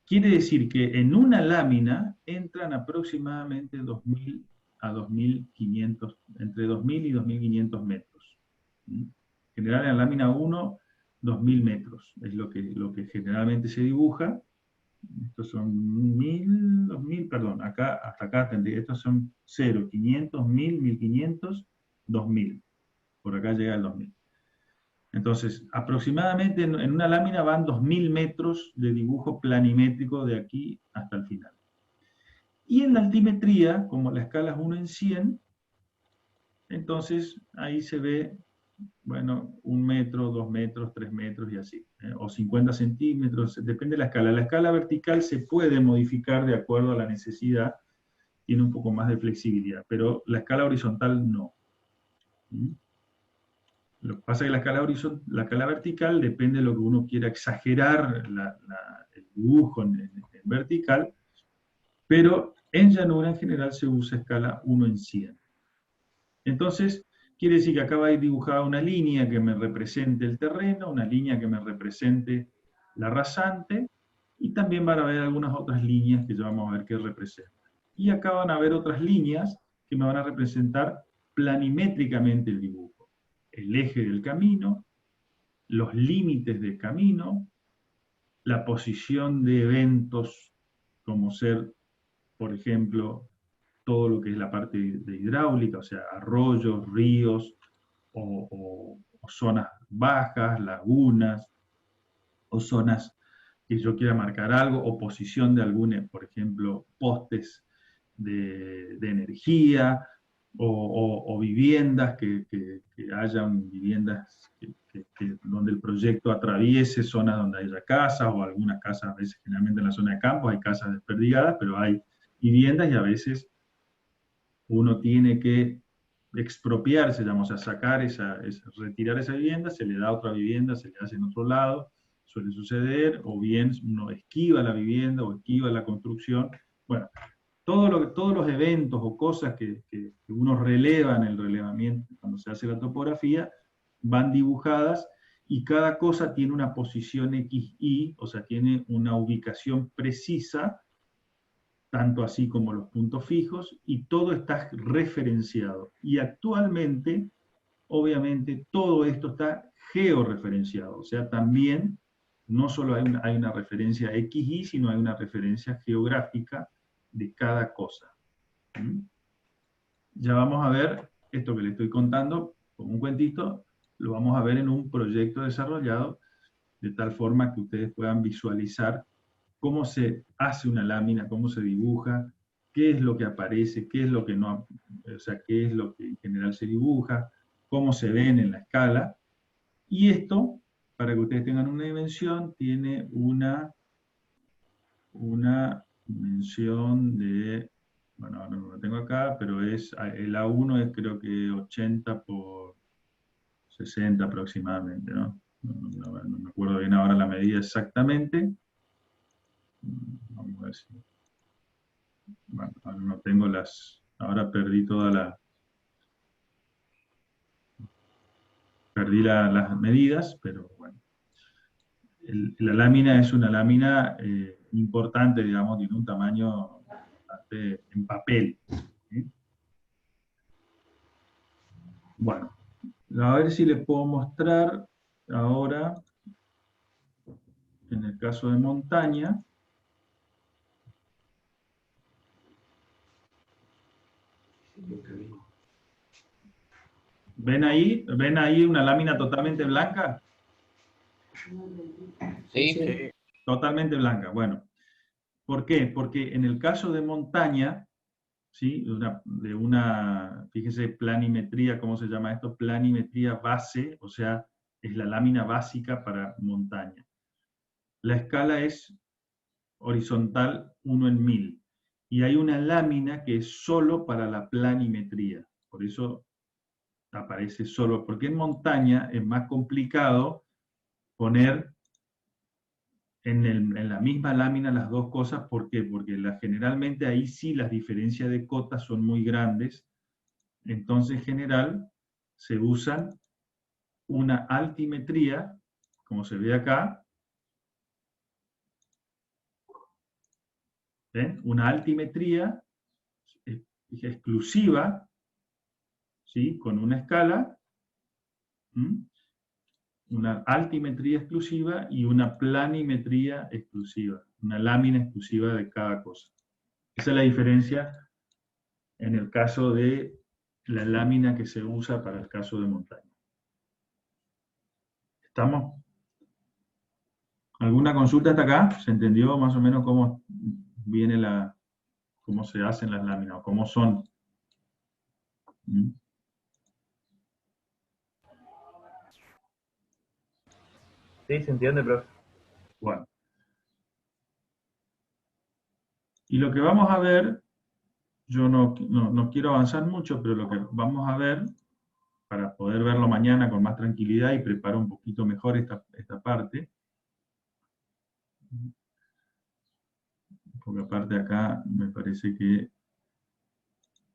quiere decir que en una lámina entran aproximadamente 2000 a 2500, entre 2000 y 2500 metros. En general, en la lámina 1, 2000 metros es lo que generalmente se dibuja. Estos son 1000, 2000, perdón, acá, hasta acá tendría, estos son 0, 500, 1000, 1500, 2000. Por acá llega el 2000. Entonces, aproximadamente en una lámina van 2000 metros de dibujo planimétrico de aquí hasta el final. Y en la altimetría, como la escala es 1 en 100, entonces ahí se ve, bueno, 1 metro, 2 metros, 3 metros y así, o 50 centímetros, depende de la escala. La escala vertical se puede modificar de acuerdo a la necesidad, tiene un poco más de flexibilidad, pero la escala horizontal no. Lo que pasa es que la escala vertical depende de lo que uno quiera exagerar el dibujo en vertical, pero en llanura en general se usa escala 1 en 100. Entonces, quiere decir que acá va a ir dibujada una línea que me represente el terreno, una línea que me represente la rasante, y también van a haber algunas otras líneas que ya vamos a ver qué representan. Y acá van a haber otras líneas que me van a representar planimétricamente el dibujo. El eje del camino, los límites del camino, la posición de eventos como ser, por ejemplo, todo lo que es la parte de hidráulica, o sea, arroyos, ríos, o zonas bajas, lagunas, o zonas que yo quiera marcar algo, o posición de algún, por ejemplo, postes de energía, o viviendas, que hayan viviendas donde el proyecto atraviese zonas donde haya casas, o algunas casas, a veces generalmente en la zona de campo hay casas desperdigadas, pero hay viviendas y a veces uno tiene que expropiarse, digamos, a sacar retirar esa vivienda, se le da otra vivienda, se le hace en otro lado, suele suceder, o bien uno esquiva la vivienda o esquiva la construcción. Bueno, todos los eventos o cosas que uno releva en el relevamiento, cuando se hace la topografía, van dibujadas y cada cosa tiene una posición XY, o sea, tiene una ubicación precisa, tanto así como los puntos fijos, y todo está referenciado. Y actualmente, obviamente, todo esto está georreferenciado, o sea, también no solo hay una referencia XY, sino hay una referencia geográfica de cada cosa. Ya vamos a ver esto que le estoy contando, como un cuentito, lo vamos a ver en un proyecto desarrollado, de tal forma que ustedes puedan visualizar cómo se hace una lámina, cómo se dibuja, qué es lo que aparece, qué es lo que no, o sea, qué es lo que en general se dibuja, cómo se ven en la escala. Y esto, para que ustedes tengan una dimensión, tiene una dimensión de, bueno, ahora no lo tengo acá, pero el A1 es creo que 80 por 60 aproximadamente, ¿no? No me acuerdo bien ahora la medida exactamente. Vamos a ver si... Bueno, ahora no tengo ahora perdí perdí las medidas, pero bueno. La lámina es una lámina importante, digamos, tiene un tamaño bastante en papel. ¿Sí? Bueno, a ver si les puedo mostrar ahora, en el caso de montaña, ¿ven ahí una lámina totalmente blanca? Sí, Sí. Totalmente blanca. Bueno, ¿por qué? Porque en el caso de montaña, ¿sí? Fíjese, planimetría, ¿cómo se llama esto? Planimetría base, o sea, es la lámina básica para montaña. La escala es horizontal 1 en 1000. Y hay una lámina que es solo para la planimetría. Por eso aparece solo, porque en montaña es más complicado poner en la misma lámina las dos cosas. ¿Por qué? Porque generalmente ahí sí las diferencias de cotas son muy grandes. Entonces, en general, se usan una altimetría, como se ve acá, ¿ven? Una altimetría exclusiva, ¿sí? Con una escala, ¿m? Una altimetría exclusiva y una planimetría exclusiva, una lámina exclusiva de cada cosa. Esa es la diferencia en el caso de la lámina que se usa para el caso de montaña. ¿Estamos? ¿Alguna consulta hasta acá? ¿Se entendió más o menos cómo viene cómo se hacen las láminas o cómo son? ¿Mm? Sí, se entiende, profe. Bueno. Y lo que vamos a ver, yo no quiero avanzar mucho, pero lo que vamos a ver, para poder verlo mañana con más tranquilidad y preparar un poquito mejor esta parte, porque aparte acá me parece que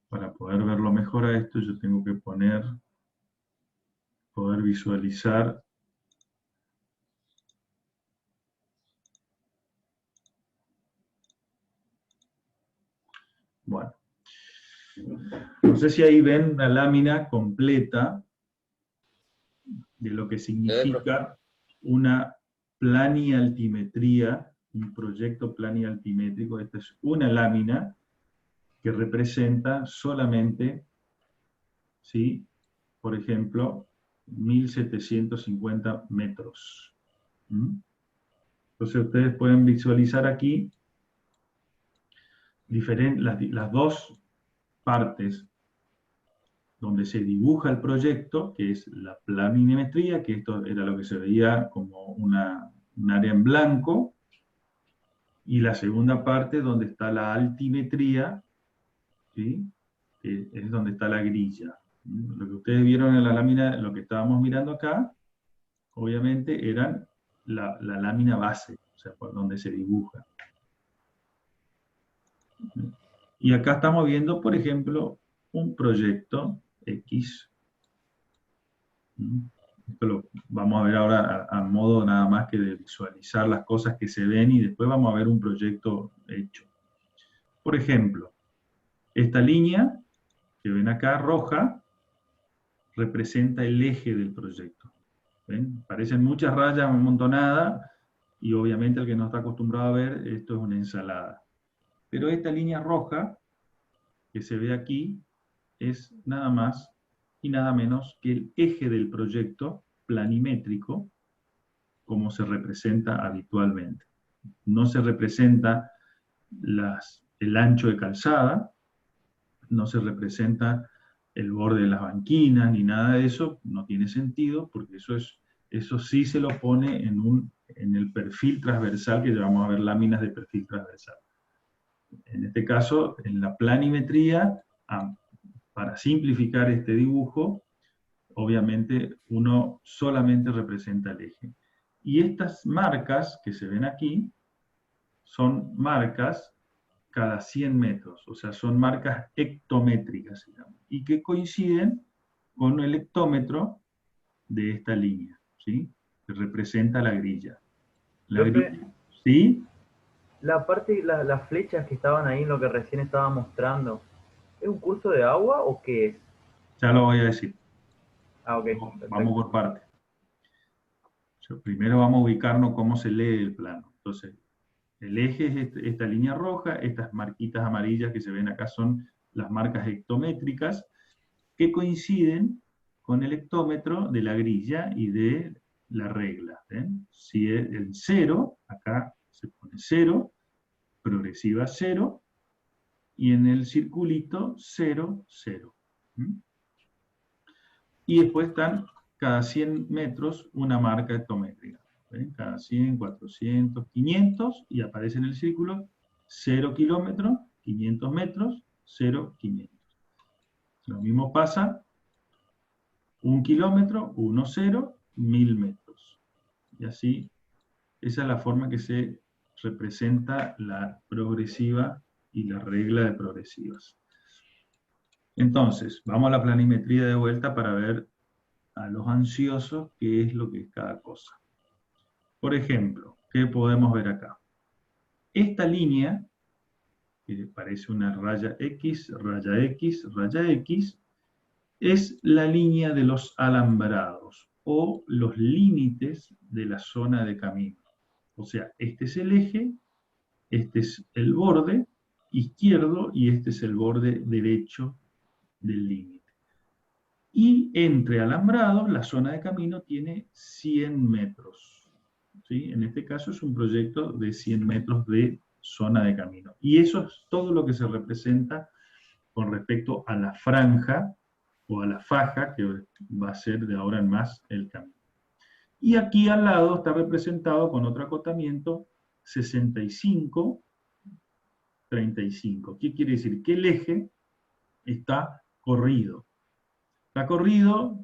para poder verlo mejor a esto yo tengo que poder visualizar. Bueno, no sé si ahí ven una lámina completa de lo que significa una planialtimetría, un proyecto planialtimétrico. Esta es una lámina que representa solamente, ¿sí? Por ejemplo, 1750 metros. ¿Mm? Entonces ustedes pueden visualizar aquí las dos partes donde se dibuja el proyecto, que es la planimetría, que esto era lo que se veía como un área en blanco, y la segunda parte donde está la altimetría, ¿sí? Que es donde está la grilla. Lo que ustedes vieron en la lámina, lo que estábamos mirando acá, obviamente eran la lámina base, o sea, por donde se dibuja. Y acá estamos viendo, por ejemplo, un proyecto X. Esto lo vamos a ver ahora a modo nada más que de visualizar las cosas que se ven y después vamos a ver un proyecto hecho. Por ejemplo, esta línea que ven acá, roja, representa el eje del proyecto. ¿Ven? Parecen muchas rayas amontonadas y obviamente el que no está acostumbrado a ver, esto es una ensalada. Pero esta línea roja que se ve aquí es nada más y nada menos que el eje del proyecto planimétrico como se representa habitualmente. No se representa el ancho de calzada, no se representa el borde de las banquinas, ni nada de eso, no tiene sentido, porque eso sí se lo pone en el perfil transversal, que vamos a ver láminas de perfil transversal. En este caso, en la planimetría, para simplificar este dibujo, obviamente uno solamente representa el eje. Y estas marcas que se ven aquí, son marcas cada 100 metros, o sea, son marcas hectométricas, digamos, y que coinciden con el hectómetro de esta línea, ¿sí? Que representa la grilla. Profe, ¿Sí? las flechas que estaban ahí en lo que recién estaba mostrando, ¿es un curso de agua o qué es? Ya lo voy a decir. Ah, ok, perfecto. Vamos por partes. Primero vamos a ubicarnos cómo se lee el plano. Entonces, el eje es esta línea roja, estas marquitas amarillas que se ven acá son las marcas hectométricas que coinciden con el hectómetro de la grilla y de la regla. Si es el 0, acá se pone 0, progresiva 0, y en el circulito 0, 0. Y después están cada 100 metros una marca hectométrica. Cada 100, 400, 500, y aparece en el círculo 0 kilómetros, 500 metros, 0, 500. Lo mismo pasa 1 kilómetro, 1, 0, 1000 metros. Y así, esa es la forma que se representa la progresiva y la regla de progresivas. Entonces, vamos a la planimetría de vuelta para ver a los ansiosos qué es lo que es cada cosa. Por ejemplo, ¿qué podemos ver acá? Esta línea, que parece una raya X, raya X, raya X, es la línea de los alambrados o los límites de la zona de camino. O sea, este es el eje, este es el borde izquierdo y este es el borde derecho del límite. Y entre alambrados, la zona de camino tiene 100 metros. ¿Sí? En este caso es un proyecto de 100 metros de zona de camino. Y eso es todo lo que se representa con respecto a la franja o a la faja, que va a ser de ahora en más el camino. Y aquí al lado está representado con otro acotamiento 65, 35. ¿Qué quiere decir? Que el eje está corrido. Está corrido,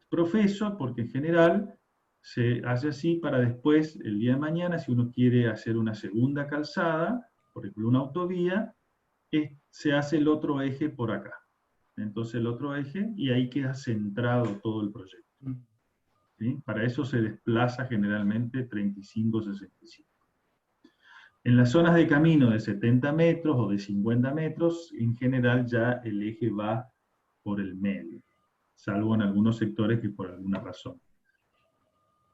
profeso, porque en general se hace así para después, el día de mañana, si uno quiere hacer una segunda calzada, por ejemplo una autovía, se hace el otro eje por acá. Entonces el otro eje, y ahí queda centrado todo el proyecto. ¿Sí? Para eso se desplaza generalmente 35, 65. En las zonas de camino de 70 metros o de 50 metros, en general ya el eje va por el medio, salvo en algunos sectores que por alguna razón.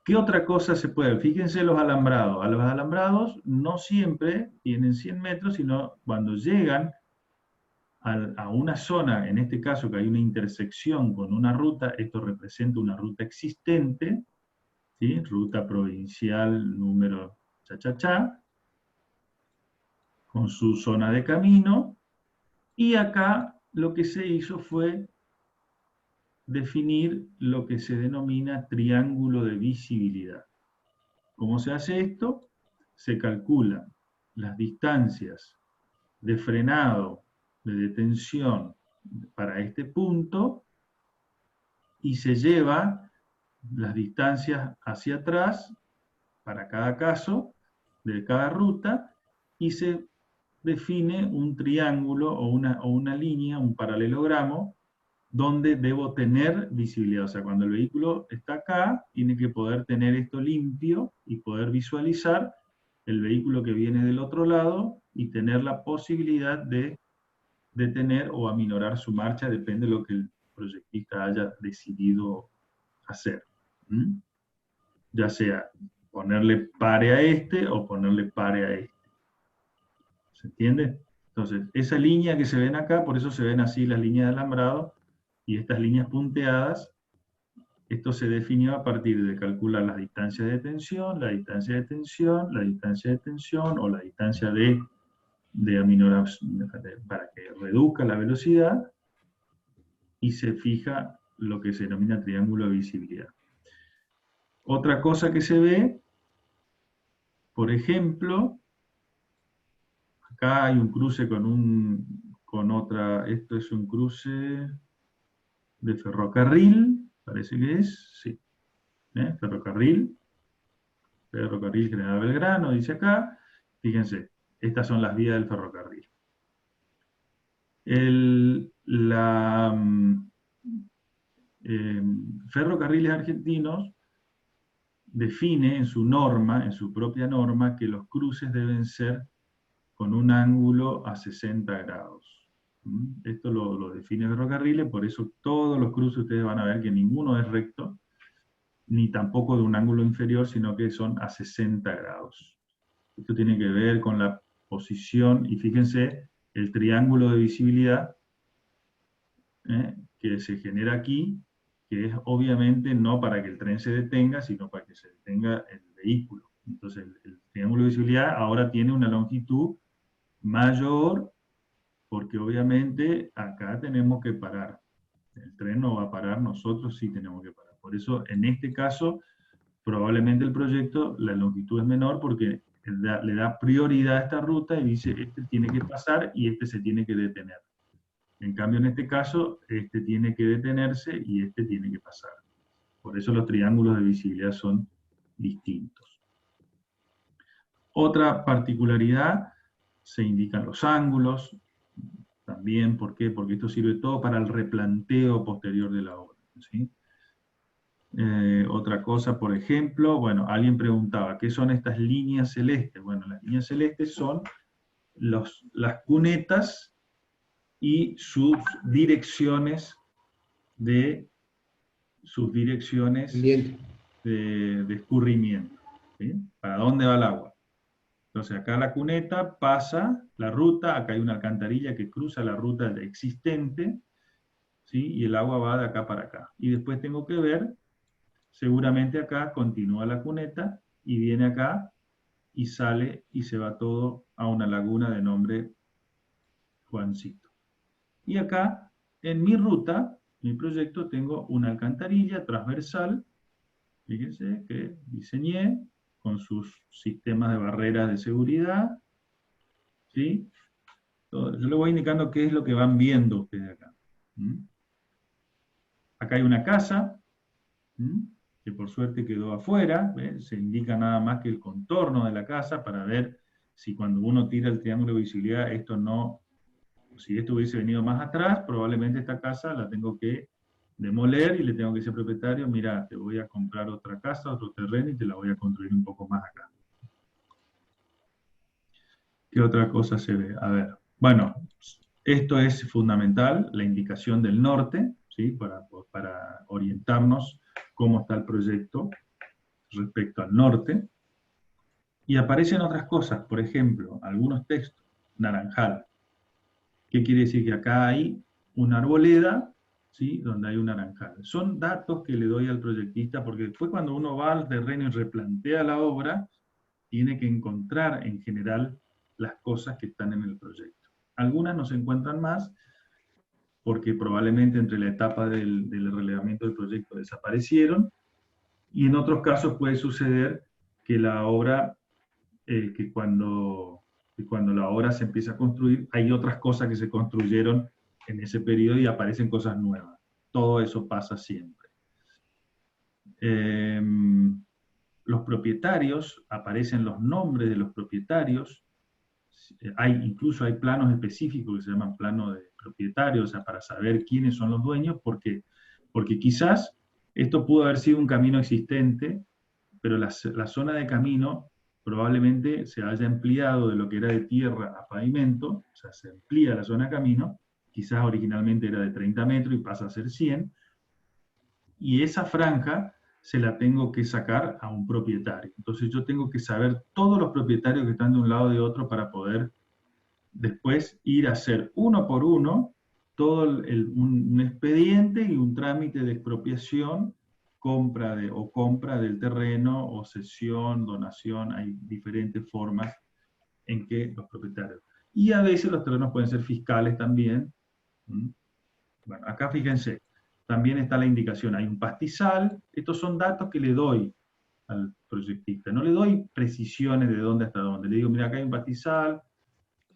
¿Qué otra cosa se puede? Fíjense los alambrados. A los alambrados no siempre tienen 100 metros, sino cuando llegan a una zona, en este caso que hay una intersección con una ruta, esto representa una ruta existente, ¿sí? Ruta provincial número cha, con su zona de camino, y acá lo que se hizo fue definir lo que se denomina triángulo de visibilidad. ¿Cómo se hace esto? Se calculan las distancias de frenado, de detención para este punto, y se lleva las distancias hacia atrás para cada caso de cada ruta, y se define un triángulo o una línea, un paralelogramo, donde debo tener visibilidad. O sea, cuando el vehículo está acá, tiene que poder tener esto limpio y poder visualizar el vehículo que viene del otro lado y tener la posibilidad de detener o aminorar su marcha, depende de lo que el proyectista haya decidido hacer. Ya sea ponerle pare a este o ponerle pare a este. ¿Se entiende? Entonces, esa línea que se ven acá, por eso se ven así las líneas de alambrado, y estas líneas punteadas, esto se definió a partir de calcular las distancias de tensión, la distancia de tensión, la distancia de tensión, o la distancia de aminoración, para que reduzca la velocidad, y se fija lo que se denomina triángulo de visibilidad. Otra cosa que se ve, por ejemplo, acá hay un cruce con otra, esto es un cruce de ferrocarril, parece que es, sí, ferrocarril General Belgrano, dice acá, fíjense, estas son las vías del ferrocarril. Ferrocarriles Argentinos define en su norma, en su propia norma, que los cruces deben ser con un ángulo a 60 grados. Esto lo define Ferrocarriles, por eso todos los cruces ustedes van a ver que ninguno es recto, ni tampoco de un ángulo inferior, sino que son a 60 grados. Esto tiene que ver con la posición, y fíjense, el triángulo de visibilidad que se genera aquí, que es obviamente no para que el tren se detenga, sino para que se detenga el vehículo. Entonces el triángulo de visibilidad ahora tiene una longitud mayor, porque obviamente acá tenemos que parar. El tren no va a parar, nosotros sí tenemos que parar. Por eso, en este caso, probablemente el proyecto, la longitud es menor porque le da prioridad a esta ruta y dice, este tiene que pasar y este se tiene que detener. En cambio, en este caso, este tiene que detenerse y este tiene que pasar. Por eso los triángulos de visibilidad son distintos. Otra particularidad, se indican los ángulos, también, ¿por qué? Porque esto sirve todo para el replanteo posterior de la obra, ¿sí? Otra cosa, por ejemplo, bueno, alguien preguntaba, ¿qué son estas líneas celestes? Bueno, las líneas celestes son las cunetas y sus direcciones de escurrimiento, ¿sí? ¿Para dónde va el agua? Entonces acá la cuneta pasa la ruta, acá hay una alcantarilla que cruza la ruta existente, ¿sí? Y el agua va de acá para acá. Y después tengo que ver, seguramente acá continúa la cuneta y viene acá y sale y se va todo a una laguna de nombre Juancito. Y acá, en mi ruta, mi proyecto, tengo una alcantarilla transversal, fíjense, que diseñé con sus sistemas de barreras de seguridad, ¿sí? Yo les voy indicando qué es lo que van viendo ustedes acá. Acá hay una casa, que por suerte quedó afuera, ¿ves? Se indica nada más que el contorno de la casa para ver si cuando uno tira el triángulo de visibilidad, si esto hubiese venido más atrás, probablemente esta casa la tengo que demoler y le tengo que decir al propietario, mira, te voy a comprar otra casa, otro terreno y te la voy a construir un poco más acá. ¿Qué otra cosa se ve? A ver, bueno, esto es fundamental, la indicación del norte, ¿sí? Para orientarnos cómo está el proyecto respecto al norte. Y aparecen otras cosas, por ejemplo, algunos textos, naranjal. ¿Qué quiere decir? Que acá hay una arboleda, ¿sí? Donde hay un naranjal. Son datos que le doy al proyectista, porque después cuando uno va al terreno y replantea la obra, tiene que encontrar en general las cosas que están en el proyecto. Algunas no se encuentran más, porque probablemente entre la etapa del relevamiento del proyecto desaparecieron, y en otros casos puede suceder que la obra, que cuando la obra se empieza a construir, hay otras cosas que se construyeron en ese periodo y aparecen cosas nuevas. Todo eso pasa siempre. Los propietarios, aparecen los nombres de los propietarios, incluso hay planos específicos que se llaman plano de propietarios, o sea, para saber quiénes son los dueños, porque quizás esto pudo haber sido un camino existente, pero la zona de camino probablemente se haya ampliado de lo que era de tierra a pavimento, o sea, se amplía la zona de camino, quizás originalmente era de 30 metros y pasa a ser 100, y esa franja se la tengo que sacar a un propietario. Entonces yo tengo que saber todos los propietarios que están de un lado y de otro para poder después ir a hacer uno por uno todo un expediente y un trámite de expropiación, compra del terreno, o cesión, donación. Hay diferentes formas en que los propietarios. Y a veces los terrenos pueden ser fiscales también. Bueno, acá fíjense, también está la indicación, hay un pastizal. Estos son datos que le doy al proyectista. No le doy precisiones de dónde hasta dónde. Le digo, mira, acá hay un pastizal,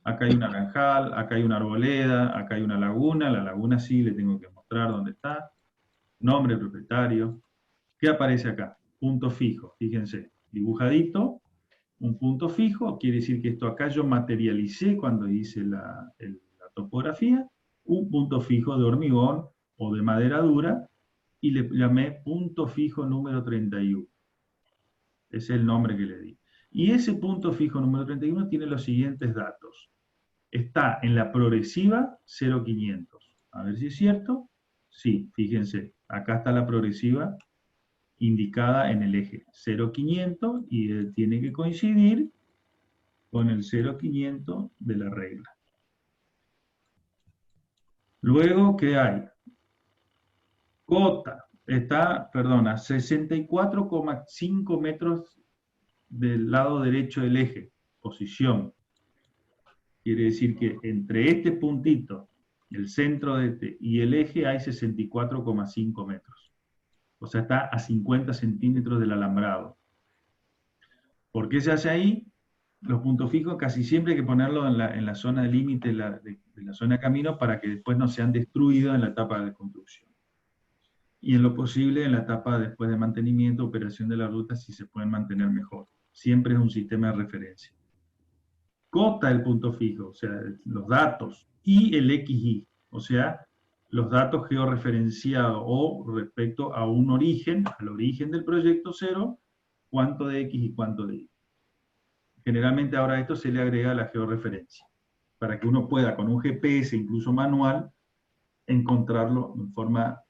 acá hay un naranjal, acá hay una arboleda, acá hay una laguna. La laguna sí le tengo que mostrar dónde está. Nombre del propietario. ¿Qué aparece acá? Punto fijo, fíjense, dibujadito, un punto fijo, quiere decir que esto acá yo materialicé cuando hice la topografía, un punto fijo de hormigón o de madera dura, y le llamé punto fijo número 31. Ese es el nombre que le di. Y ese punto fijo número 31 tiene los siguientes datos. Está en la progresiva 0500. A ver si es cierto. Sí, fíjense, acá está la progresiva indicada en el eje 0500 y tiene que coincidir con el 0500 de la regla. Luego, ¿qué hay? Cota. Está, perdona, 64,5 metros del lado derecho del eje, posición. Quiere decir que entre este puntito, el centro de este y el eje hay 64,5 metros. O sea, está a 50 centímetros del alambrado. ¿Por qué se hace ahí? Los puntos fijos casi siempre hay que ponerlos en la zona de límite de la zona de camino para que después no sean destruidos en la etapa de construcción. Y en lo posible en la etapa después de mantenimiento, operación de la ruta, si se pueden mantener mejor. Siempre es un sistema de referencia. Cota el punto fijo, o sea, los datos, y el XY, o sea, los datos georreferenciados o respecto a un origen, al origen del proyecto 0, cuánto de X y cuánto de Y. Generalmente ahora a esto se le agrega la georreferencia, para que uno pueda con un GPS, incluso manual, encontrarlo en forma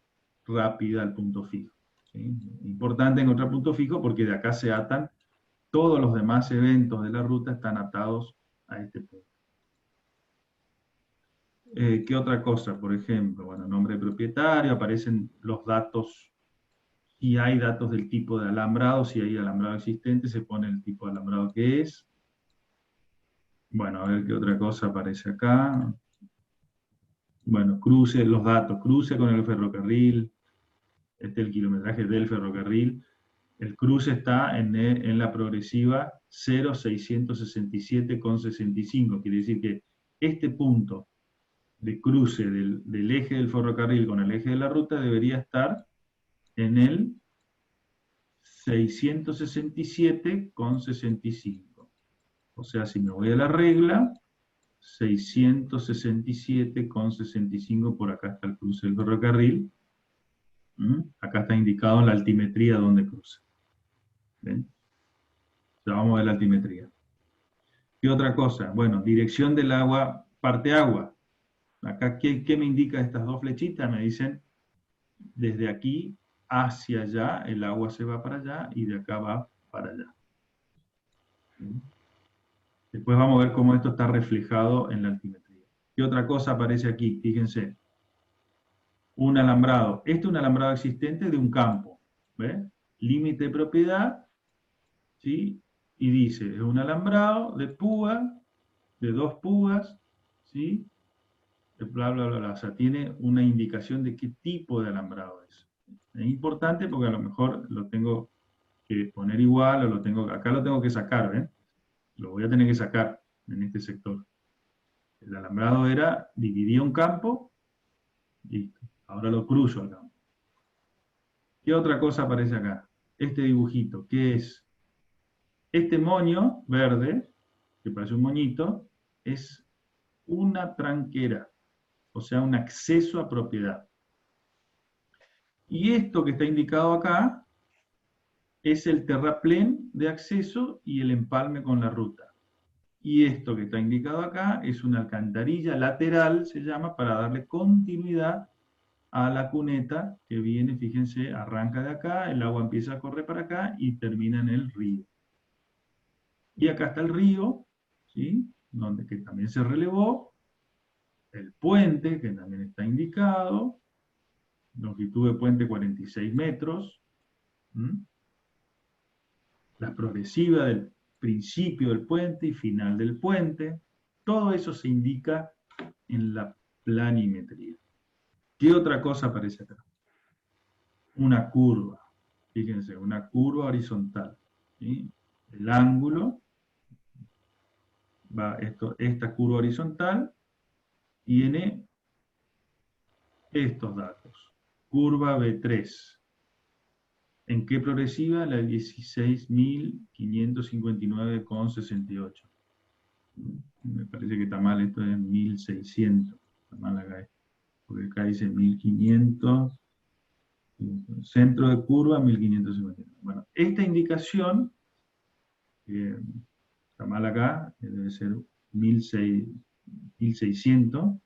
rápida al punto fijo. ¿Sí? Importante encontrar punto fijo porque de acá se atan todos los demás eventos de la ruta, están atados a este punto. ¿Qué otra cosa? Por ejemplo, bueno, nombre de propietario, aparecen los datos, si hay datos del tipo de alambrado, si hay alambrado existente, se pone el tipo de alambrado que es. Bueno, a ver qué otra cosa aparece acá. Bueno, cruce, los datos, cruce con el ferrocarril, este es el kilometraje del ferrocarril. El cruce está en la progresiva 0,667,65, quiere decir que este punto de cruce del eje del ferrocarril con el eje de la ruta debería estar en el 667,65. O sea, si me voy a la regla, 667,65, por acá está el cruce del ferrocarril. Acá está indicado la altimetría donde cruza. ¿Ven? Ya vamos a ver la altimetría. ¿Qué otra cosa? Bueno, dirección del agua, parte agua. Acá, ¿qué me indica estas dos flechitas? Me dicen, desde aquí hacia allá, el agua se va para allá, y de acá va para allá. ¿Sí? Después vamos a ver cómo esto está reflejado en la altimetría. ¿Qué otra cosa aparece aquí? Fíjense. Un alambrado. Este es un alambrado existente de un campo. ¿Ve? Límite de propiedad, ¿sí? Y dice, es un alambrado de púa, de 2 púas, ¿sí? Bla, bla, bla, bla. O sea, tiene una indicación de qué tipo de alambrado es. Es importante porque a lo mejor lo tengo que poner igual, o acá lo tengo que sacar, ¿ven? Lo voy a tener que sacar en este sector. El alambrado dividía un campo, listo. Ahora lo cruzo al campo. ¿Qué otra cosa aparece acá? Este dibujito, ¿qué es? Este moño verde, que parece un moñito, es una tranquera, o sea, un acceso a propiedad. Y esto que está indicado acá es el terraplén de acceso y el empalme con la ruta. Y esto que está indicado acá es una alcantarilla lateral, se llama, para darle continuidad a la cuneta que viene, fíjense, arranca de acá, el agua empieza a correr para acá y termina en el río. Y acá está el río, ¿sí? Que también se relevó, el puente, que también está indicado, longitud de puente 46 metros, la progresiva del principio del puente y final del puente, todo eso se indica en la planimetría. ¿Qué otra cosa aparece acá? Una curva, fíjense, una curva horizontal, ¿sí? El ángulo, esta curva horizontal tiene estos datos. Curva B3. ¿En qué progresiva? La 16.559,68. Me parece que está mal, esto es 1.600. Está mal acá, porque acá dice 1.500. Centro de curva 1.559. Bueno, esta indicación, está mal acá, debe ser 1.600,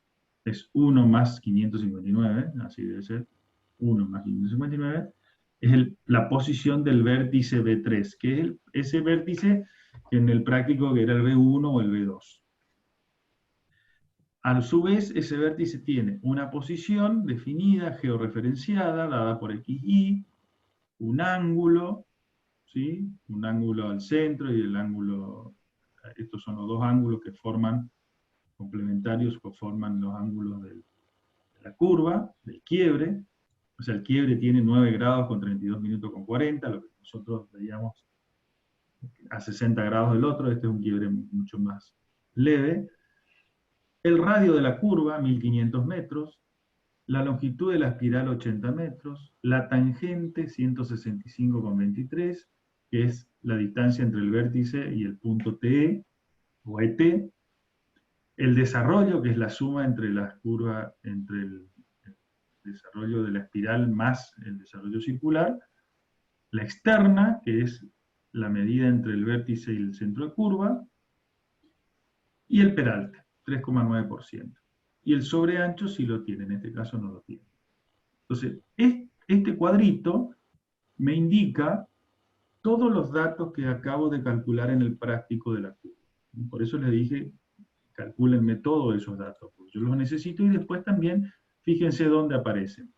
es 1 más 559, así debe ser, 1 más 559, es la posición del vértice B3, que es ese vértice que en el práctico que era el B1 o el B2. A su vez, ese vértice tiene una posición definida, georreferenciada, dada por XY, un ángulo, ¿sí? Un ángulo al centro y el ángulo, estos son los dos ángulos que forman, complementarios, que forman los ángulos de la curva, del quiebre. O sea, el quiebre tiene 9 grados con 32 minutos con 40, lo que nosotros veíamos a 60 grados del otro. Este es un quiebre mucho más leve. El radio de la curva, 1500 metros, la longitud de la espiral, 80 metros, la tangente, 165,23, que es la distancia entre el vértice y el punto TE, o ET, el desarrollo, que es la suma entre las curvas, entre el desarrollo de la espiral más el desarrollo circular, la externa, que es la medida entre el vértice y el centro de curva, y el peralte, 3,9%. Y el sobreancho sí lo tiene, en este caso no lo tiene. Entonces, este cuadrito me indica todos los datos que acabo de calcular en el práctico de la curva. Por eso les dije, calcúlenme todos esos datos, porque yo los necesito, y después también fíjense dónde aparecen.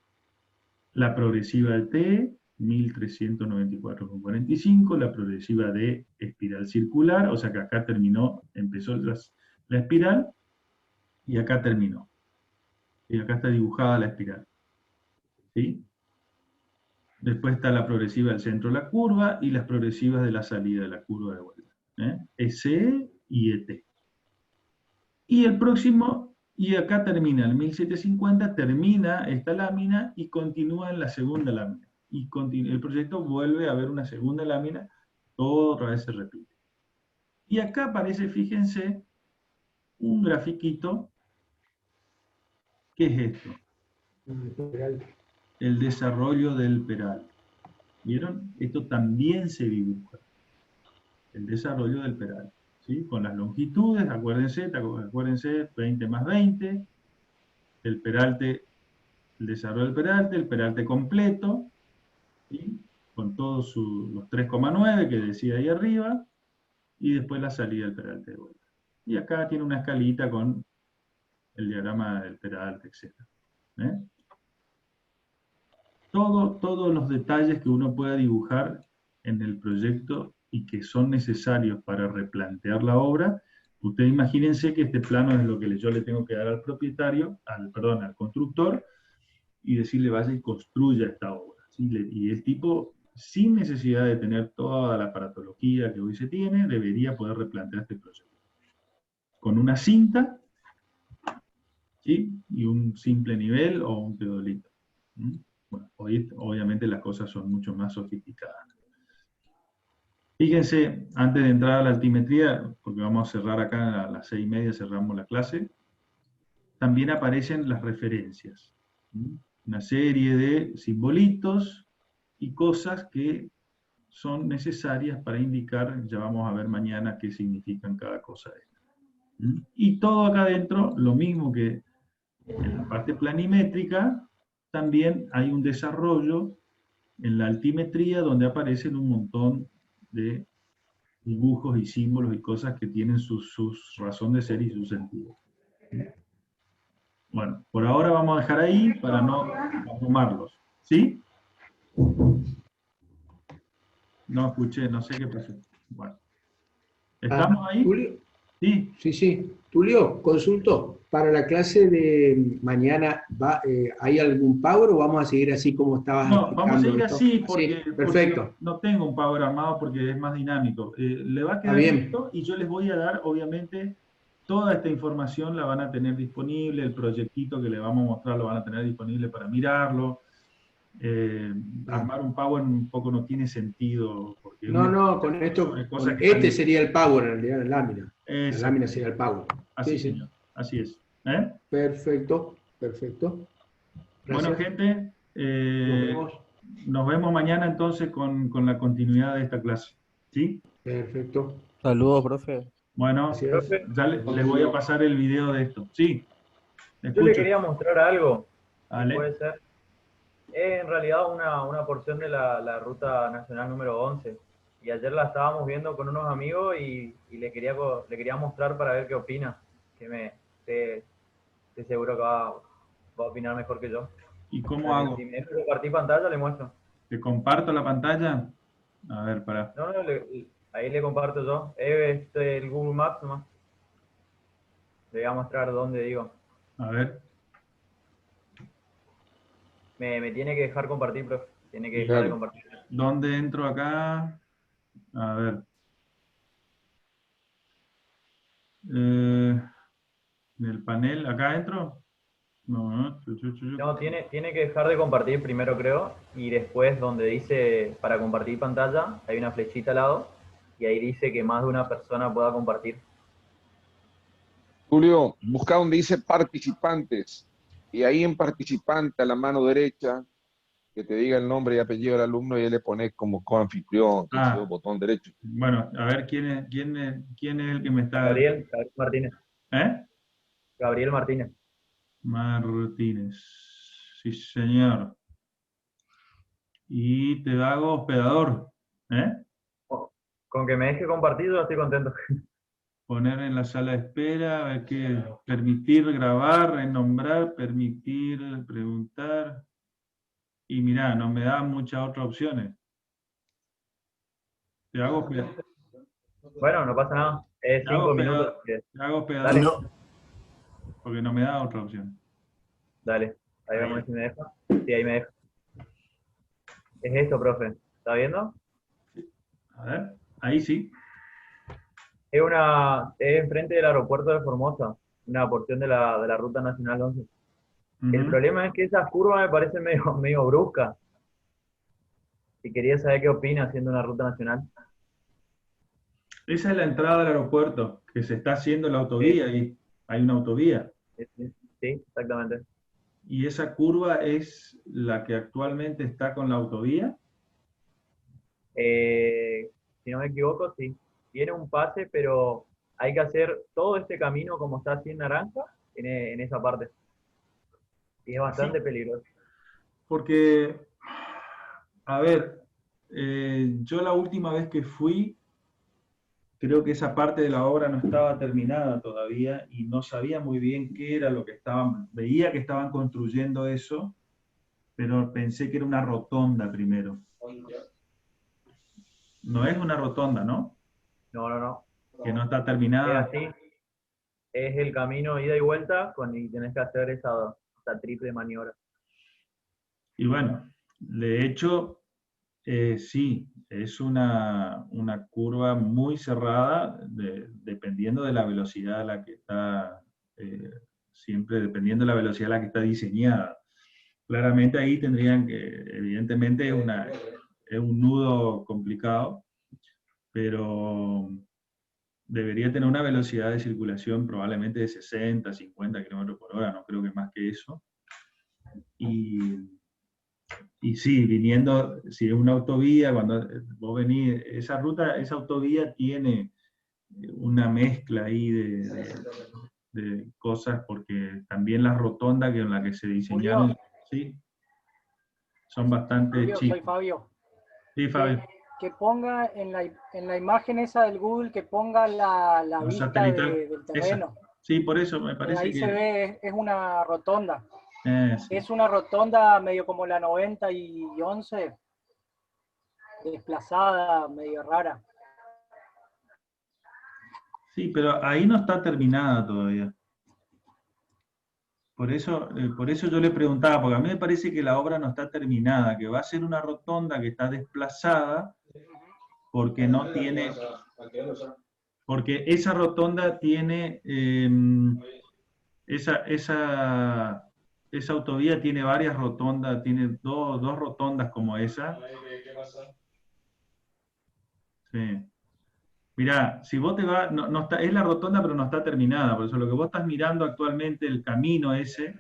La progresiva de T, 1394,45, la progresiva de espiral circular, o sea que acá empezó la espiral, y acá terminó. Y acá está dibujada la espiral. ¿Sí? Después está la progresiva del centro de la curva y las progresivas de la salida de la curva de vuelta. SE y ET. Y el próximo, y acá termina, el 1750, termina esta lámina y continúa en la segunda lámina. Y el proyecto vuelve a ver una segunda lámina, todo otra vez se repite. Y acá aparece, fíjense, un grafiquito. ¿Qué es esto? El desarrollo del peralte. ¿Vieron? Esto también se dibuja. El desarrollo del peralte. ¿Sí? Con las longitudes, acuérdense, 20 más 20, el peralte, el desarrollo del peralte, el peralte completo, ¿sí? Con todos los 3,9 que decía ahí arriba, y después la salida del peralte de vuelta. Y acá tiene una escalita con el diagrama del peralte, etc. Todos los detalles que uno pueda dibujar en el proyecto y que son necesarios para replantear la obra, ustedes imagínense que este plano es lo que yo le tengo que dar al propietario, al constructor, y decirle vaya y construya esta obra. ¿Sí? Y el tipo, sin necesidad de tener toda la aparatología que hoy se tiene, debería poder replantear este proyecto. Con una cinta, ¿sí? Y un simple nivel o un teodolito. Bueno, hoy obviamente las cosas son mucho más sofisticadas. Fíjense, antes de entrar a la altimetría, porque vamos a cerrar acá a las 6:30, cerramos la clase, también aparecen las referencias. Una serie de simbolitos y cosas que son necesarias para indicar, ya vamos a ver mañana qué significan cada cosa de esto. Y todo acá adentro, lo mismo que en la parte planimétrica, también hay un desarrollo en la altimetría donde aparecen un montón de dibujos y símbolos y cosas que tienen su razón de ser y su sentido. Bueno, por ahora vamos a dejar ahí para no abrumarlos. ¿Sí? No escuché, no sé qué pasó. Bueno. ¿Estamos ahí? Tulio. Sí. Sí. Tulio, consulto. Para la clase de mañana, ¿hay algún power o vamos a seguir así como estabas No, vamos a seguir esto? así porque, perfecto. porque no tengo un power armado porque es más dinámico. Le va a quedar esto y yo les voy a dar, obviamente, toda esta información la van a tener disponible, el proyectito que le vamos a mostrar lo van a tener disponible para mirarlo. Armar un power un poco no tiene sentido. Porque con esto, este sería el power en realidad, la lámina. La lámina sería el power. Así, señor. Así es. Perfecto. Gracias. Bueno, gente, nos vemos mañana entonces con la continuidad de esta clase. ¿Sí? Perfecto. Saludos, profe. Bueno, ya les voy a pasar el video de esto. Sí. Yo le quería mostrar algo. Vale. Puede ser. En realidad una porción de la ruta nacional número 11. Y ayer la estábamos viendo con unos amigos y le quería mostrar para ver qué opina. Que estoy seguro que va a opinar mejor que yo. ¿Y cómo hago? Si me deja compartir pantalla, le muestro. ¿Te comparto la pantalla? A ver, pará. No, ahí le comparto yo. El Google Maps nomás. Le voy a mostrar dónde digo. A ver. Me tiene que dejar compartir, profe. Tiene que dejar de compartir. ¿Dónde entro acá? A ver. En el panel, ¿acá entro? No. No, tiene que dejar de compartir primero, creo. Y después, donde dice para compartir pantalla, hay una flechita al lado. Y ahí dice que más de una persona pueda compartir. Julio, busca donde dice participantes. Y ahí en participante, a la mano derecha, que te diga el nombre y apellido del alumno, y ahí le pones como coanfitrión, botón derecho. Bueno, a ver, ¿quién es el que me está...? Gabriel Martínez. ¿Eh? Gabriel Martínez. Martínez. Sí, señor. Y te hago hospedador. Con que me deje compartir, yo estoy contento. Poner en la sala de espera, a ver qué, permitir grabar, renombrar, permitir preguntar. Y mirá, no me da muchas otras opciones. Te hago hospedador. Bueno, no pasa nada. Es 5 minutos. Te hago hospedador. Dale. Porque no me da otra opción. Dale. Ahí vamos a ver si me deja. Sí, ahí me deja. Es esto, profe. ¿Está viendo? A ver, ahí sí. Es enfrente del aeropuerto de Formosa, una porción de la Ruta Nacional 11. El problema es que esas curvas me parecen medio bruscas. Y quería saber qué opina haciendo una ruta nacional. Esa es la entrada al aeropuerto, que se está haciendo la autovía y hay una autovía. Sí, exactamente. ¿Y esa curva es la que actualmente está con la autovía? Si no me equivoco, sí. Tiene un pase, pero hay que hacer todo este camino como está así en naranja, en esa parte. Y es bastante peligroso. Porque, a ver, yo la última vez que fui, creo que esa parte de la obra no estaba terminada todavía y no sabía muy bien qué era lo que estaban, veía que estaban construyendo eso, pero pensé que era una rotonda primero. No es una rotonda, ¿no? No. Que no está terminada. Es así. Es el camino ida y vuelta y tenés que hacer esa triple maniobra. Y bueno, de hecho, sí, es una curva muy cerrada, dependiendo de la velocidad a la que está, siempre dependiendo de la velocidad a la que está diseñada. Claramente ahí tendrían que, evidentemente es un nudo complicado, pero debería tener una velocidad de circulación probablemente de 60, 50 km por hora, no creo que más que eso. Y sí, viniendo, si es una autovía, cuando vos venís, esa autovía tiene una mezcla ahí de cosas, porque también las rotondas en las que se diseñaron, Julio. ¿sí? Son bastante Julio, chicas. soy Fabio. Sí, Fabio. Que ponga en la imagen esa del Google, que ponga la vista del terreno. Esa. Sí, por eso me parece ahí que... se ve, es una rotonda. Sí. Es una rotonda medio como la 90 y 11, desplazada, medio rara. Sí, pero ahí no está terminada todavía. Por eso yo le preguntaba, porque a mí me parece que la obra no está terminada, que va a ser una rotonda que está desplazada porque no tiene... Porque esa rotonda tiene... Esa autovía tiene varias rotondas, tiene dos rotondas como esa. Sí. Mirá, si vos te vas, no está, es la rotonda pero no está terminada, por eso lo que vos estás mirando actualmente, el camino ese,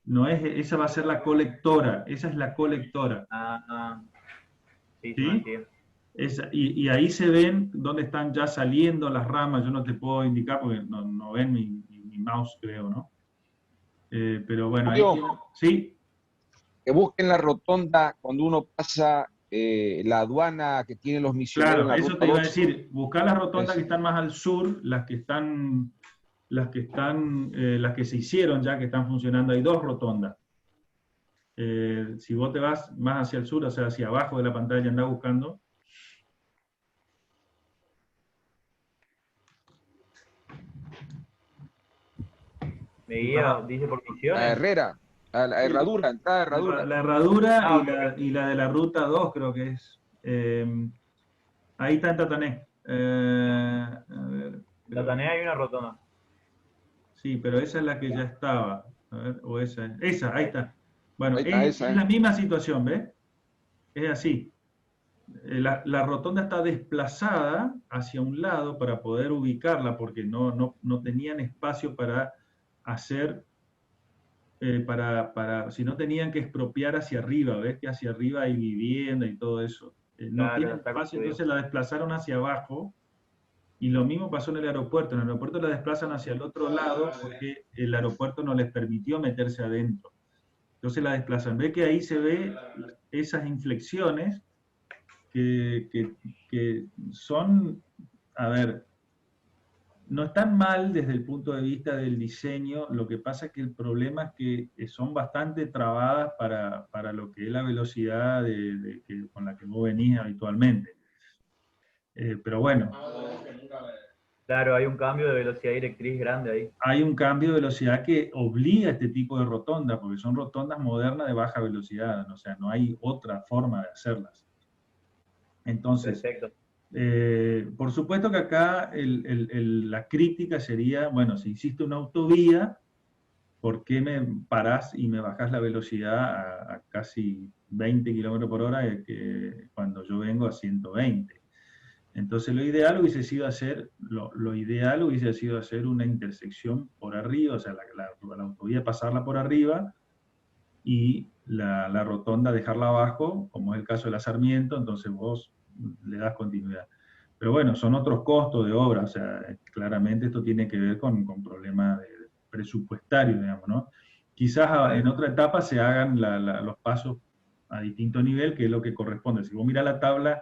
no es, esa va a ser la colectora, esa es la colectora. Sí, ¿sí? Y ahí se ven dónde están ya saliendo las ramas, yo no te puedo indicar porque no ven mi mouse, creo, ¿no? Pero bueno, ahí sí. Que busquen la rotonda cuando uno pasa la aduana que tienen los misioneros. Claro, eso te iba a decir, buscar las rotondas que están más al sur, las que están las que se hicieron ya, que están funcionando. Hay 2 rotondas. Si vos te vas más hacia el sur, o sea, hacia abajo de la pantalla, andá buscando. Me guía, dice por Misiones. La Herrera, la herradura, entrada de herradura. La herradura Ah, y la de la ruta 2 creo que es. Ahí está en Tatané. A ver, En Tatané hay una rotonda. sí, pero esa es la que ya estaba. A ver, o esa, ahí está. Bueno, Ahí está, es la misma situación, ¿ves? Es así. La rotonda está desplazada hacia un lado para poder ubicarla, porque no tenían espacio para hacer, si no tenían que expropiar hacia arriba, ¿ves? Que hacia arriba hay vivienda y todo eso. No Claro, tienen está espacio, construido. entonces la desplazaron hacia abajo, y lo mismo pasó en el aeropuerto. En el aeropuerto la desplazan hacia el otro lado porque el aeropuerto no les permitió meterse adentro. Entonces la desplazan. Ve que ahí se ve esas inflexiones que son, a ver, no están mal desde el punto de vista del diseño. Lo que pasa es que el problema es que son bastante trabadas para lo que es la velocidad con la que vos venís habitualmente. Pero bueno. Claro, hay un cambio de velocidad directriz grande ahí. Hay un cambio de velocidad que obliga a este tipo de rotondas, porque son rotondas modernas de baja velocidad, o sea, no hay otra forma de hacerlas. Entonces, por supuesto que acá la crítica sería, bueno, si hiciste una autovía, ¿por qué me parás y me bajás la velocidad a casi 20 km por hora cuando yo vengo a 120? Entonces lo ideal hubiese sido hacer una intersección por arriba, o sea, la autovía pasarla por arriba y la rotonda dejarla abajo, como es el caso de la Sarmiento, entonces vos le das continuidad. Pero bueno, son otros costos de obra, o sea, claramente esto tiene que ver con problemas presupuestarios, digamos, ¿no? Quizás en otra etapa se hagan los pasos a distinto nivel, que es lo que corresponde. Si vos mirás la tabla,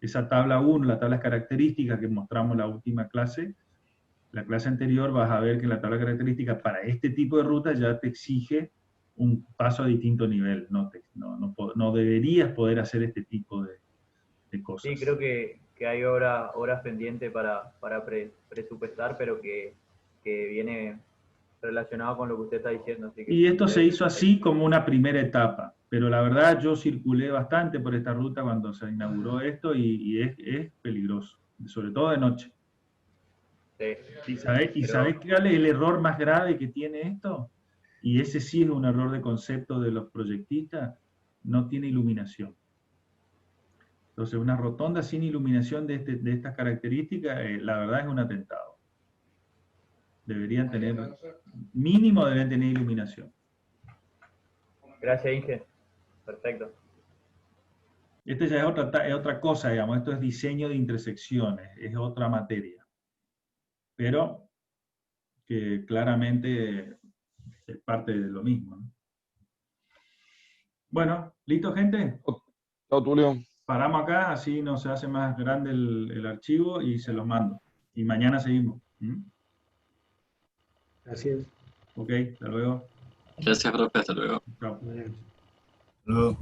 esa tabla 1, la tabla de características que mostramos en la última clase, la clase anterior, vas a ver que la tabla de características para este tipo de ruta ya te exige un paso a distinto nivel. No deberías poder hacer este tipo de cosas. Sí, creo que hay obras pendientes para presupuestar, pero que viene relacionado con lo que usted está diciendo. Así que Y esto se hizo así como una primera etapa, pero la verdad yo circulé bastante por esta ruta cuando se inauguró esto y es peligroso, sobre todo de noche. Sí. ¿Y sabés cuál es el error más grave que tiene esto? Y ese sí es un error de concepto de los proyectistas: no tiene iluminación. Entonces una rotonda sin iluminación de estas características, la verdad es un atentado. Deberían tener, mínimo deben tener iluminación. Gracias, Inge. Perfecto. Esto ya es otra cosa, digamos, esto es diseño de intersecciones, es otra materia. Pero que claramente es parte de lo mismo, ¿no? Bueno, ¿listo, gente? Chao, Tulio. Paramos acá, así no se hace más grande el archivo y se los mando. Y mañana seguimos. Gracias. Ok, hasta luego. Gracias, profe, hasta luego. Chao. Bien. Luego.